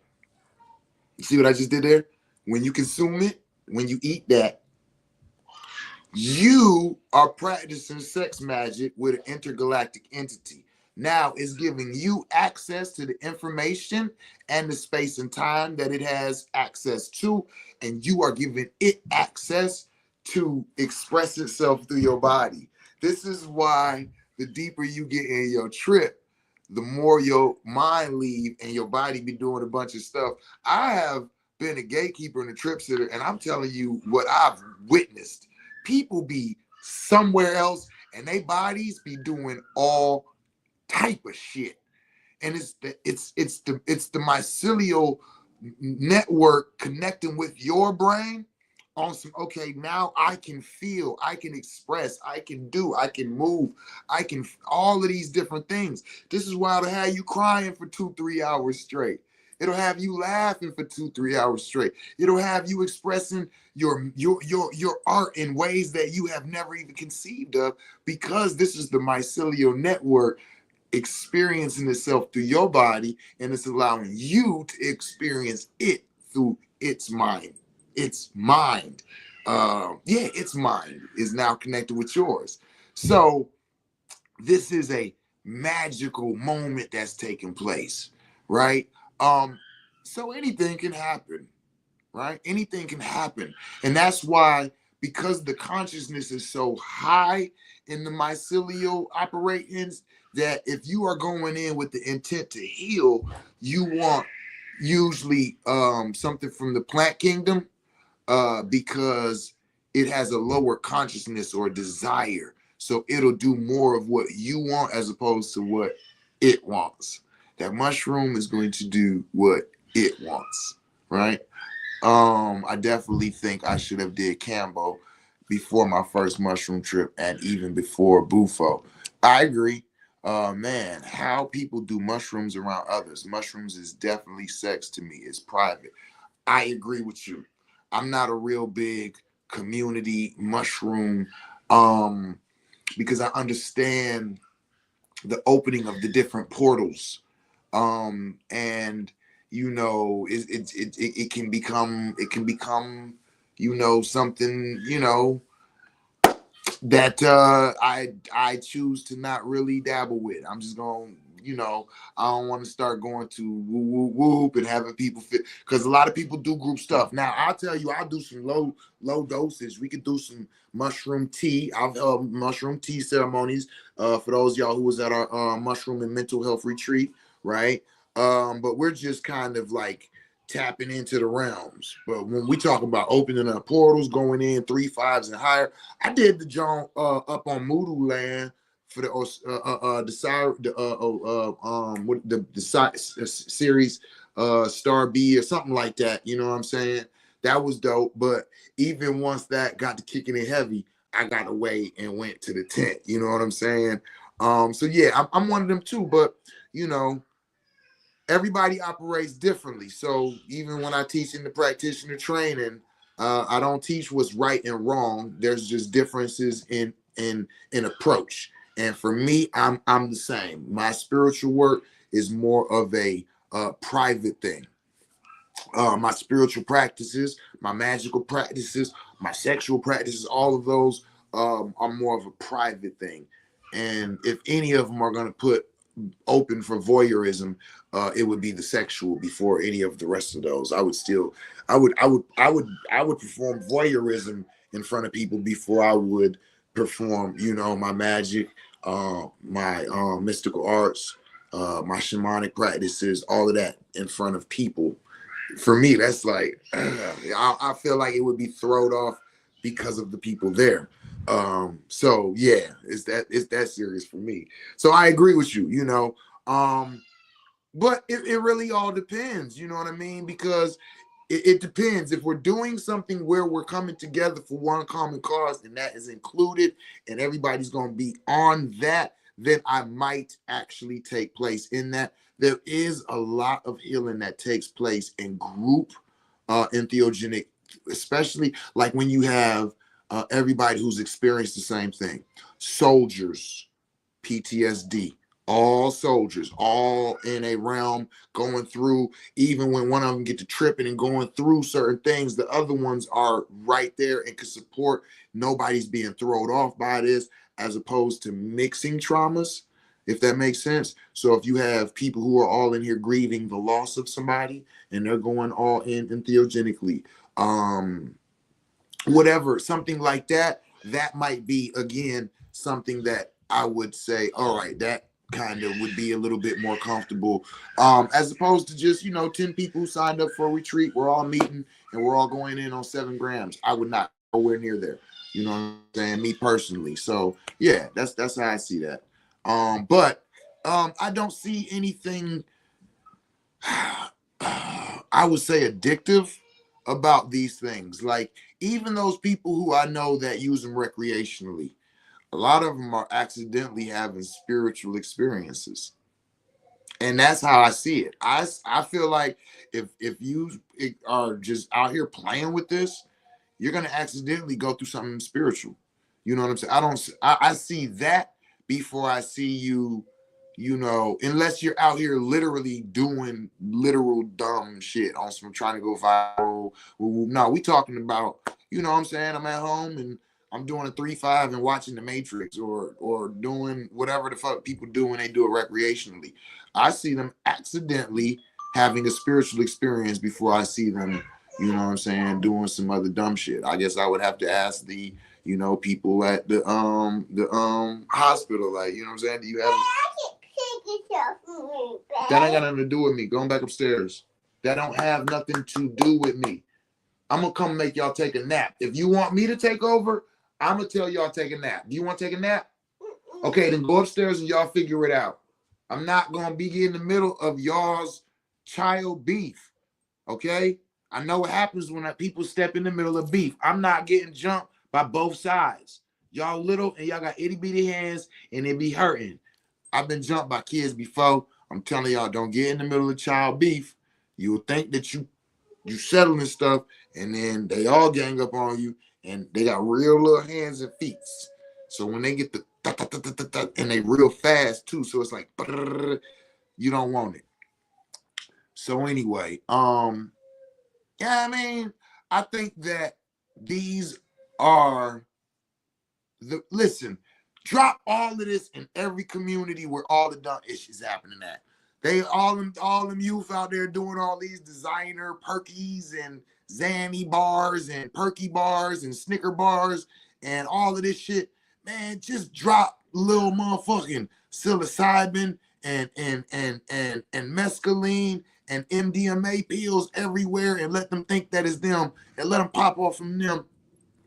you see what I just did there? When you consume it, when you eat that, you are practicing sex magic with an intergalactic entity. Now it's giving you access to the information and the space and time that it has access to, and you are giving it access to express itself through your body. This is why the deeper you get in your trip, the more your mind leave and your body be doing a bunch of stuff. I have been a gatekeeper and a trip sitter, and I'm telling you what I've witnessed. People be somewhere else and they bodies be doing all type of shit. And it's the mycelial network connecting with your brain on some, okay, now I can feel, I can express, I can do, I can move, I can all of these different things. This is why it'll have you crying for 2-3 hours straight. It'll have you laughing for 2-3 hours straight. It'll have you expressing your art in ways that you have never even conceived of, because this is the mycelial network experiencing itself through your body, and it's allowing you to experience it through its mind. Its mind. Its mind is now connected with yours. So this is a magical moment that's taking place, right? So anything can happen, right? Anything can happen. And that's why, because the consciousness is so high in the mycelial operations, that if you are going in with the intent to heal, you want usually something from the plant kingdom, because it has a lower consciousness or desire. So it'll do more of what you want as opposed to what it wants. That mushroom is going to do what it wants, right? I definitely think I should have did Cambo before my first mushroom trip and even before Bufo. I agree. Man, how people do mushrooms around others. Mushrooms is definitely sex to me. It's private. I agree with you. I'm not a real big community mushroom, um, because I understand the opening of the different portals. And it can become something that I choose to not really dabble with. I'm just going, I don't want to start going to whoop whoop whoop and having people fit, because a lot of people do group stuff. Now I'll tell you, I'll do some low dosage. We could do some mushroom tea. I've held mushroom tea ceremonies for those y'all who was at our mushroom and mental health retreat, right? But we're just kind of like tapping into the realms. But when we talk about opening up portals, going in 3 5s and higher, I did the John up on Moodoo Land for the series Star B or something like that. You know what I'm saying? That was dope. But even once that got to kicking it heavy, I got away and went to the tent. You know what I'm saying? So yeah, I'm one of them too. But you know, everybody operates differently. So even when I teach in the practitioner training, I don't teach what's right and wrong. There's just differences in approach. And for me, I'm the same. My spiritual work is more of a private thing. My spiritual practices, my magical practices, my sexual practices, all of those are more of a private thing. And if any of them are going to put open for voyeurism, it would be the sexual before any of the rest of those. I would perform voyeurism in front of people before I would perform, my magic, my mystical arts, my shamanic practices, all of that in front of people. For me, that's like, I feel like it would be thrown off because of the people there. So yeah, it's that serious for me. So I agree with you, but it really all depends, you know what I mean? Because it depends. If we're doing something where we're coming together for one common cause and that is included and everybody's going to be on that, then I might actually take place in that. There is a lot of healing that takes place in group entheogenic, especially like when you have everybody who's experienced the same thing. Soldiers, PTSD, all soldiers, all in a realm going through, even when one of them get to tripping and going through certain things, the other ones are right there and can support. Nobody's being thrown off by this, as opposed to mixing traumas, if that makes sense. So if you have people who are all in here grieving the loss of somebody and they're going all in entheogenically, whatever, something like that, that might be, again, something that I would say, all right, that kind of would be a little bit more comfortable, as opposed to just 10 people who signed up for a retreat, we're all meeting and we're all going in on 7 grams. I would not, nowhere near there, you know what I'm saying, me personally. So yeah, that's how I see that. But I don't see anything I would say addictive about these things. Like, even those people who I know that use them recreationally, a lot of them are accidentally having spiritual experiences. And that's how I see it. I feel like if you are just out here playing with this, you're gonna accidentally go through something spiritual. You know what I'm saying? I see that before I see you, unless you're out here literally doing literal dumb shit on some trying to go viral. No, we talking about, you know what I'm saying? I'm at home and I'm doing a 3 5 and watching The Matrix, or doing whatever the fuck people do when they do it recreationally. I see them accidentally having a spiritual experience before I see them, you know what I'm saying, doing some other dumb shit. I guess I would have to ask the, people at the hospital, like, you know what I'm saying? Do you have that ain't got nothing to do with me. Going back upstairs. That don't have nothing to do with me. I'm gonna come make y'all take a nap. If you want me to take over, I'm gonna tell y'all take a nap. Do you want to take a nap? Okay, then go upstairs and y'all figure it out. I'm not gonna be in the middle of y'all's child beef. Okay? I know what happens when people step in the middle of beef. I'm not getting jumped by both sides. Y'all little and y'all got itty bitty hands and it be hurting. I've been jumped by kids before. I'm telling y'all, don't get in the middle of child beef. You'll think that you settling stuff, and then they all gang up on you, and they got real little hands and feet. So when they get the and they real fast too, so it's like you don't want it. So anyway, yeah, I mean, I think that these are listen, drop all of this in every community where all the dumb issues happening at. They all them youth out there doing all these designer perkies and Zanny bars and perky bars and Snicker bars and all of this shit. Man, just drop little motherfucking psilocybin and mescaline and MDMA pills everywhere and let them think that is them and let them pop off from them.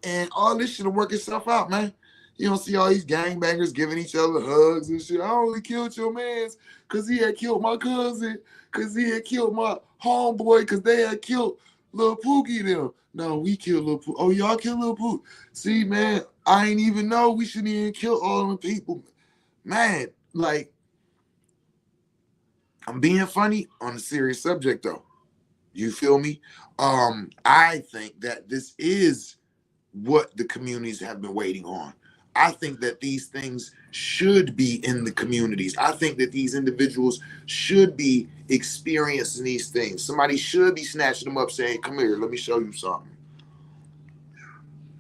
And all this shit will work itself out, man. You don't see all these gangbangers giving each other hugs and shit. I only killed your mans because he had killed my cousin, because he had killed my homeboy, because they had killed Lil Pookie them. No, we killed Lil Pookie. Oh, y'all killed Lil Pookie. See, man, I ain't even know we shouldn't even kill all them people. Man, like, I'm being funny on a serious subject, though. You feel me? I think that this is what the communities have been waiting on. I think that these things should be in the communities. I think that these individuals should be experiencing these things. Somebody should be snatching them up saying, come here, let me show you something.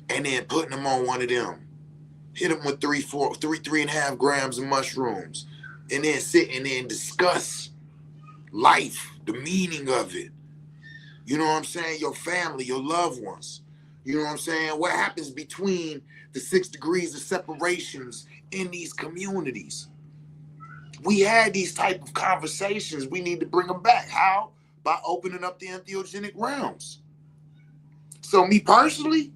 And then putting them on one of them. Hit them with 3.5 grams of mushrooms. And then sit and then discuss life, the meaning of it. You know what I'm saying? Your family, your loved ones. You know what I'm saying? What happens between the 6 degrees of separations in these communities? We had these type of conversations. We need to bring them back. How? By opening up the entheogenic realms. So me personally,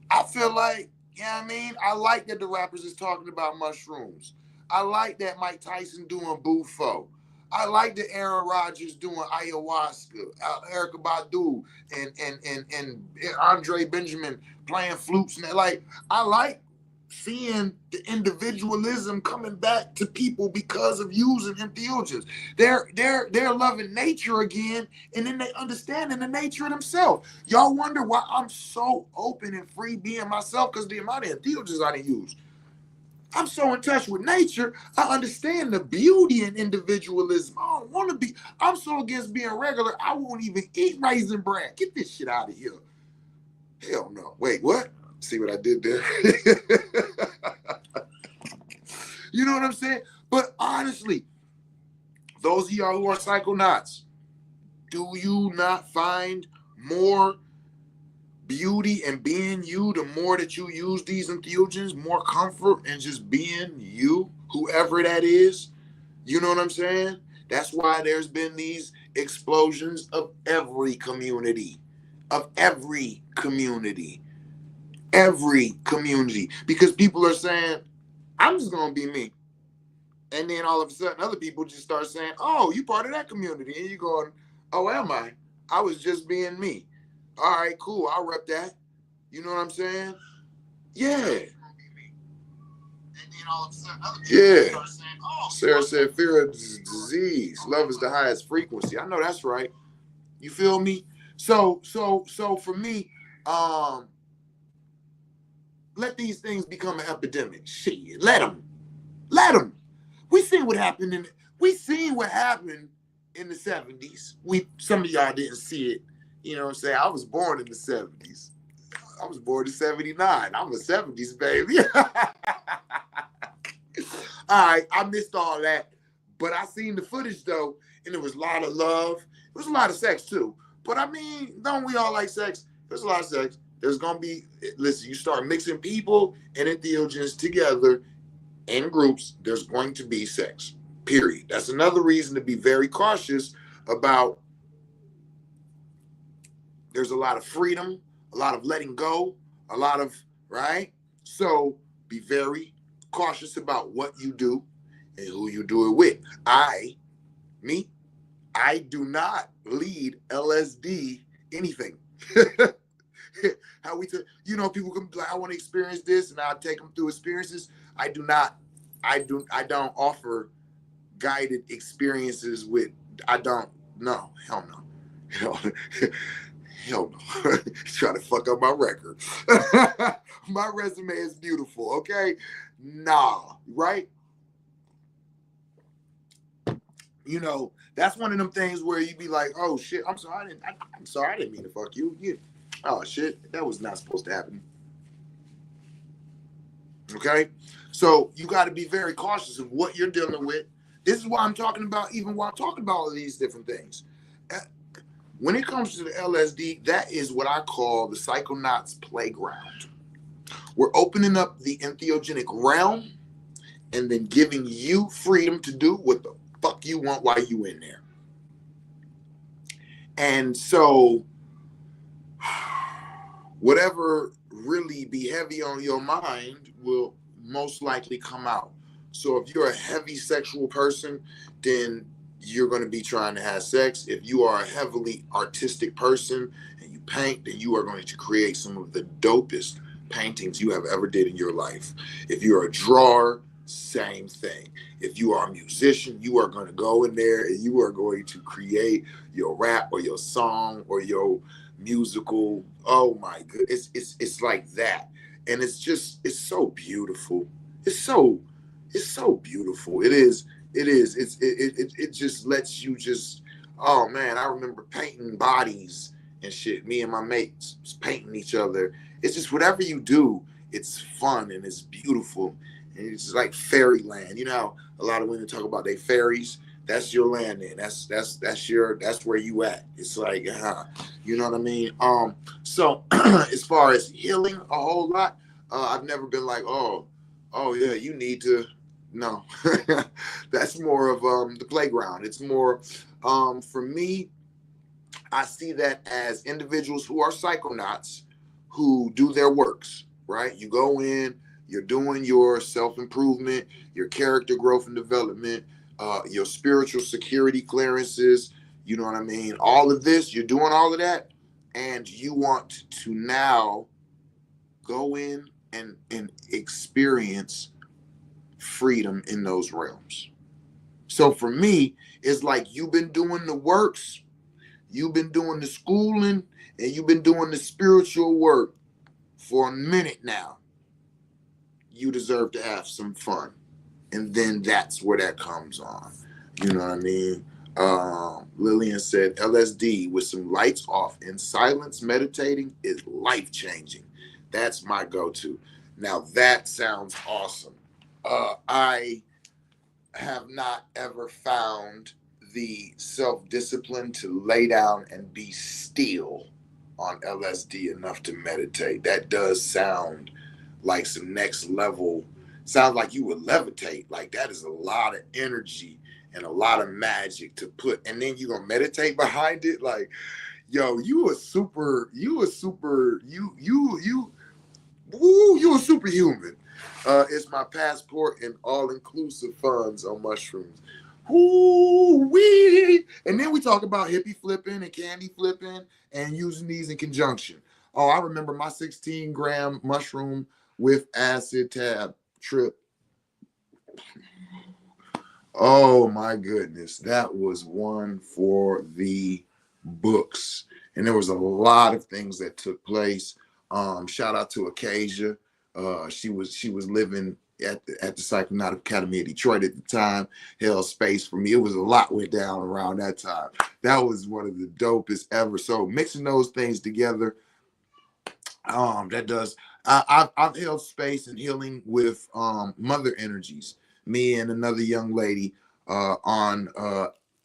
I feel like, you know what I mean? I like that the rappers is talking about mushrooms. I like that Mike Tyson doing Bufo. I like that Aaron Rodgers doing ayahuasca, Erykah Badu, and Andre Benjamin playing flutes. And like, I like seeing the individualism coming back to people because of using entheogens. They're loving nature again, and then they understanding the nature of themselves. Y'all wonder why I'm so open and free being myself, because the amount of entheogens I didn't use. I'm so in touch with nature, I understand the beauty in individualism. I don't want to be, I'm so against being regular, I won't even eat raisin bran. Get this shit out of here. Hell no. Wait, what? See what I did there? You know what I'm saying? But honestly, those of y'all who are psychonauts, do you not find more beauty and being you the more that you use these entheogens, more comfort in just being you, whoever that is? You know what I'm saying? That's why there's been these explosions of every community, because people are saying, I'm just gonna be me. And then all of a sudden other people just start saying, oh, you part of that community. And you're going, oh, am I? I was just being me. All right, cool. I'll rep that. You know what I'm saying? Yeah. And then all of a sudden, other people start saying, oh, Sarah said, fear of disease. Love is the highest frequency. I know that's right. You feel me? So for me, let these things become an epidemic. Shit, let them. We seen what happened in the 70s. Some of y'all didn't see it. You know what I'm saying? I was born in the 70s. I was born in 79. I'm a 70s baby. All right, I missed all that. But I seen the footage, though, and there was a lot of love. There was a lot of sex, too. But, I mean, don't we all like sex? There's a lot of sex. There's going to be, listen, you start mixing people and entheogens together in groups, there's going to be sex, period. That's another reason to be very cautious about. There's a lot of freedom, a lot of letting go, a lot of, right? So be very cautious about what you do and who you do it with. I do not lead LSD anything. How people can be like, I want to experience this, and I'll take them through experiences. I do not I don't offer guided experiences with, I don't, no, hell no. Hell, hell no. Trying to fuck up my record. My resume is beautiful, okay? Nah, right? You know, that's one of them things where you be like, oh shit, I'm sorry, I didn't mean to fuck you. Oh shit, that was not supposed to happen. Okay? So you got to be very cautious of what you're dealing with. This is why I'm talking about, even while I'm talking about all of these different things. When it comes to the LSD, that is what I call the psychonauts playground. We're opening up the entheogenic realm and then giving you freedom to do what the fuck you want while you in there. And so whatever really be heavy on your mind will most likely come out. So if you're a heavy sexual person, then you're going to be trying to have sex. If you are a heavily artistic person and you paint, then you are going to create some of the dopest paintings you have ever did in your life. If you're a drawer, same thing. If you are a musician, you are going to go in there and you are going to create your rap or your song or your musical. Oh my goodness, it's like that. And it's so beautiful. It's so beautiful. It just lets you just, oh man, I remember painting bodies and shit. Me and my mates painting each other. It's just whatever you do, it's fun and it's beautiful. And it's like fairyland. You know, a lot of women talk about they fairies. That's your land then. That's where you at. It's like, you know what I mean? So as far as healing a whole lot, I've never been like, oh yeah, you need to. No, that's more of the playground. It's more for me. I see that as individuals who are psychonauts who do their works. Right, you go in, you're doing your self improvement, your character growth and development, your spiritual security clearances. You know what I mean? All of this, you're doing all of that, and you want to now go in and experience freedom in those realms. So for me, it's like you've been doing the works, you've been doing the schooling, and you've been doing the spiritual work for a minute now. You deserve to have some fun. And then that's where that comes on. You know what I mean? Lillian said LSD with some lights off in silence meditating is life-changing. That's my go-to. Now that sounds awesome. I have not ever found the self-discipline to lay down and be still on LSD enough to meditate. That does sound like some next level. Sounds like you would levitate. Like that is a lot of energy and a lot of magic to put. And then you're gonna meditate behind it. Like, yo, you a superhuman. It's my passport and all-inclusive funds on mushrooms. Woo-wee! And then we talk about hippie flipping and candy flipping and using these in conjunction. Oh, I remember my 16-gram mushroom with acid tab trip. Oh my goodness, that was one for the books. And there was a lot of things that took place. Shout out to Acacia. She was living at the Psychonaut Academy of Detroit at the time. Held space for me. It was a lot went down around that time. That was one of the dopest ever. So mixing those things together, that does. I've held space and healing with mother energies. Me and another young lady on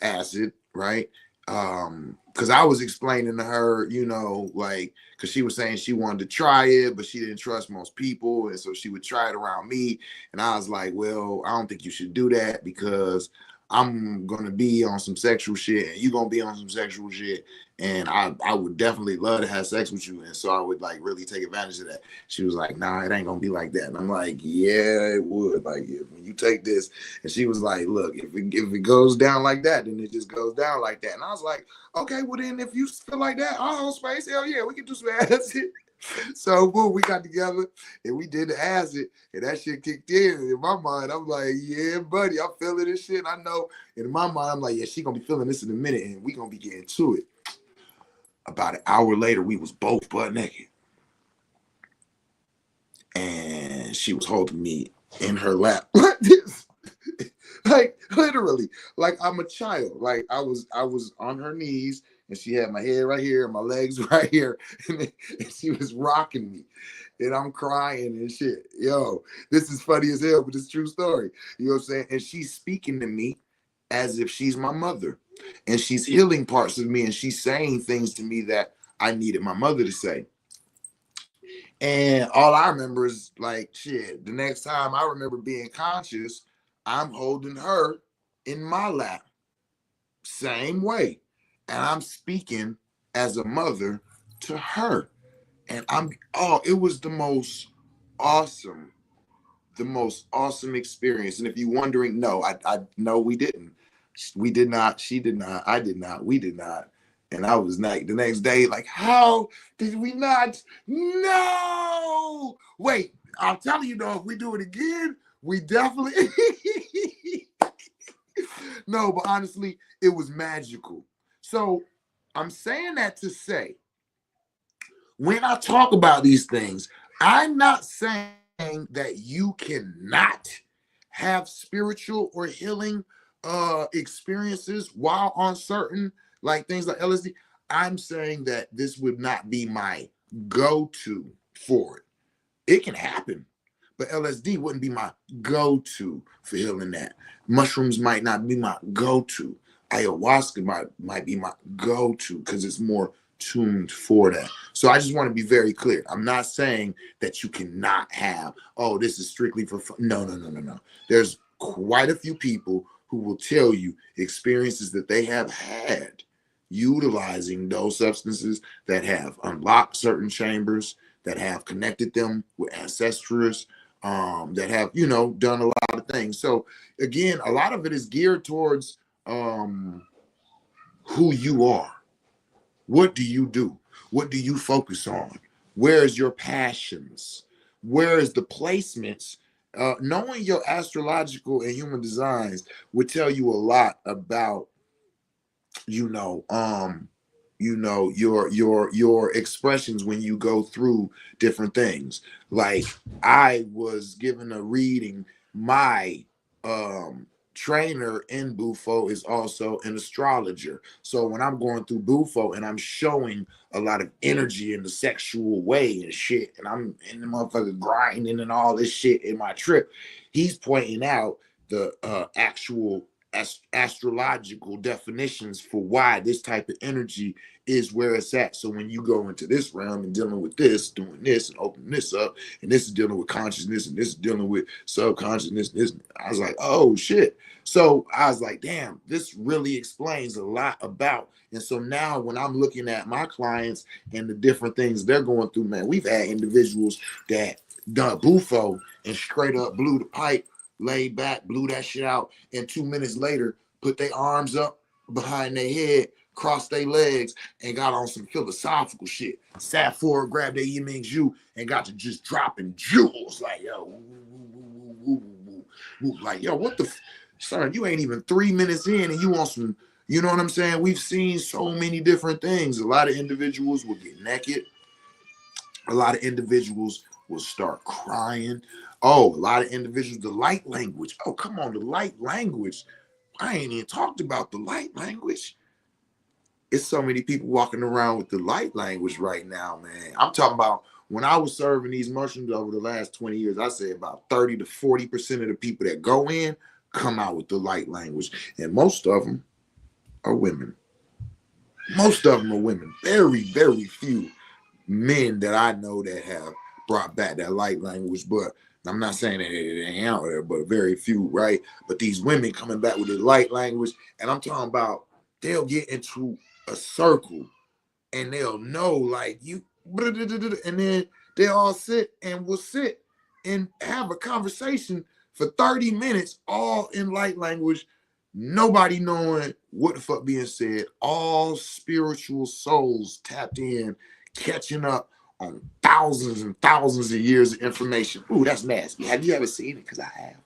acid, right? Because I was explaining to her, you know, like, because she was saying she wanted to try it, but she didn't trust most people, and so she would try it around me. And I was like, well, I don't think you should do that because I'm gonna be on some sexual shit, and you're gonna be on some sexual shit, and I would definitely love to have sex with you, and so I would like really take advantage of that. She was like, nah, it ain't gonna be like that. And I'm like, yeah, it would. Like when you take this, and she was like, look, if it goes down like that, then it just goes down like that. And I was like, okay, well then if you feel like that, I'll hold space. Hell yeah, we can do some acid. So boom, we got together and we did the acid, and that shit kicked in. In my mind, I'm like, yeah, buddy, I'm feeling this shit. I know. In my mind, I'm like, yeah, she gonna be feeling this in a minute, and we gonna be getting to it. About an hour later, we was both butt naked, and she was holding me in her lap like this, like literally, like I'm a child. Like I was on her knees, and she had my head right here and my legs right here, and she was rocking me, and I'm crying and shit. Yo, this is funny as hell, but it's a true story. You know what I'm saying? And she's speaking to me as if she's my mother, and she's healing parts of me, and she's saying things to me that I needed my mother to say. And all I remember is like, shit, the next time I remember being conscious, I'm holding her in my lap, same way. And I'm speaking as a mother to her. And it was awesome, the most awesome experience. And if you're wondering, no, I no, we didn't. We did not. She did not. I did not. We did not. And I was like the next day, like, how did we not? No, wait. I'm telling you though, if we do it again, we definitely. No, but honestly, it was magical. So I'm saying that to say, when I talk about these things, I'm not saying that you cannot have spiritual or healing experiences while on certain like things like LSD. I'm saying that this would not be my go-to for it. It can happen, but LSD wouldn't be my go-to for healing that. Mushrooms might not be my go-to. Ayahuasca might be my go-to because it's more tuned for that. So I just want to be very clear. I'm not saying that you cannot have, oh, this is strictly for fun. No, no, no, no, no. There's quite a few people who will tell you experiences that they have had utilizing those substances that have unlocked certain chambers, that have connected them with ancestors, that have, done a lot of things. So again, a lot of it is geared towards who you are. What do you do? What do you focus on? Where is your passions? Where is the placements? Knowing your astrological and human designs would tell you a lot about, your expressions when you go through different things. Like I was given a reading. My trainer in Bufo is also an astrologer. So when I'm going through Bufo and I'm showing a lot of energy in the sexual way and shit, and I'm in the motherfucker grinding and all this shit in my trip, he's pointing out the actual astrological definitions for why this type of energy is where it's at. So when you go into this realm and dealing with this, doing this and opening this up, and this is dealing with consciousness, and this is dealing with subconsciousness, this, I was like, oh shit. So I was like, damn, this really explains a lot about. And so now when I'm looking at my clients and the different things they're going through, man, we've had individuals that done Bufo and straight up blew the pipe, laid back, blew that shit out, and 2 minutes later, put their arms up behind their head, crossed their legs, and got on some philosophical shit. Sat forward, grabbed their Yiming Zhu, and got to just dropping jewels. Like, yo, woo, woo, woo, woo, woo. Like, yo, what the, son, you ain't even 3 minutes in, and you want some, you know what I'm saying? We've seen so many different things. A lot of individuals will get naked. A lot of individuals will start crying. Oh, a lot of individuals, the light language. Oh, come on, the light language. I ain't even talked about the light language. It's so many people walking around with the light language right now, man. I'm talking about when I was serving these mushrooms over the last 20 years, I say about 30 to 40% of the people that go in come out with the light language. And most of them are women. Most of them are women. Very, very few men that I know that have brought back that light language, but I'm not saying that it ain't out there, but very few, right? But these women coming back with the light language, and I'm talking about they'll get into a circle and they'll know like you, and then they all sit and will sit and have a conversation for 30 minutes, all in light language, nobody knowing what the fuck being said, all spiritual souls tapped in, catching up on thousands and thousands of years of information. Ooh, that's nasty. Have you ever seen it? Because I have.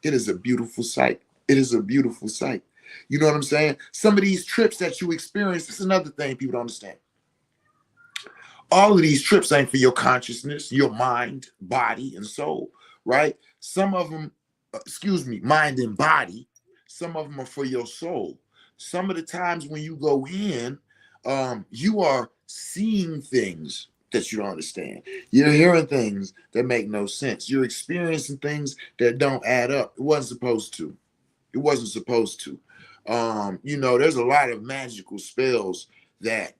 It is a beautiful sight. It is a beautiful sight. You know what I'm saying? Some of these trips that you experience, this is another thing people don't understand. All of these trips ain't for your consciousness, your mind, body, and soul, right? Some of them, mind and body. Some of them are for your soul. Some of the times when you go in, you are seeing things that you don't understand. You're hearing things that make no sense. You're experiencing things that don't add up. It wasn't supposed to. It wasn't supposed to. There's a lot of magical spells that,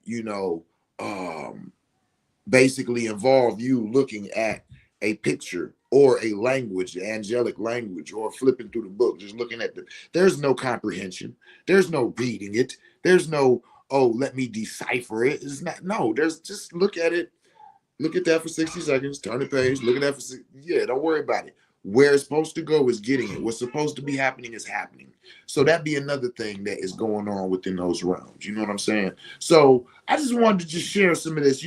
basically involve you looking at a picture or a language, the angelic language, or flipping through the book, just looking at there's no comprehension. There's no reading it. There's no, oh, let me decipher it. It's not, no, there's just look at it. Look at that for 60 seconds, turn the page, look at that yeah, don't worry about it. Where it's supposed to go is getting it. What's supposed to be happening is happening. So that'd be another thing that is going on within those realms. You know what I'm saying? So I just wanted to just share some of this,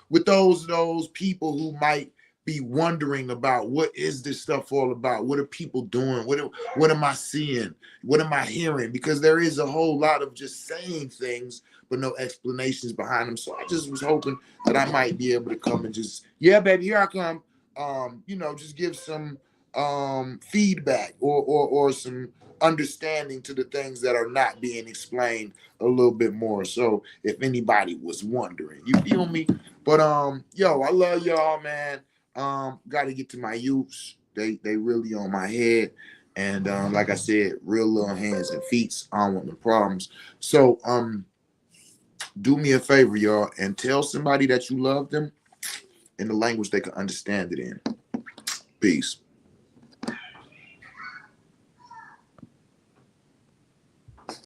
with those people who might be wondering about what is this stuff all about? What are people doing? What am I seeing? What am I hearing? Because there is a whole lot of just saying things, but no explanations behind them. So I just was hoping that I might be able to come and just, yeah, baby, here I come. Just give some feedback or some understanding to the things that are not being explained a little bit more. So if anybody was wondering, you feel me? But I love y'all, man. Got to get to my youths. They really on my head. And like I said, real little hands and feet. I don't want no problems. So do me a favor, y'all, and tell somebody that you love them in the language they can understand it in. Peace.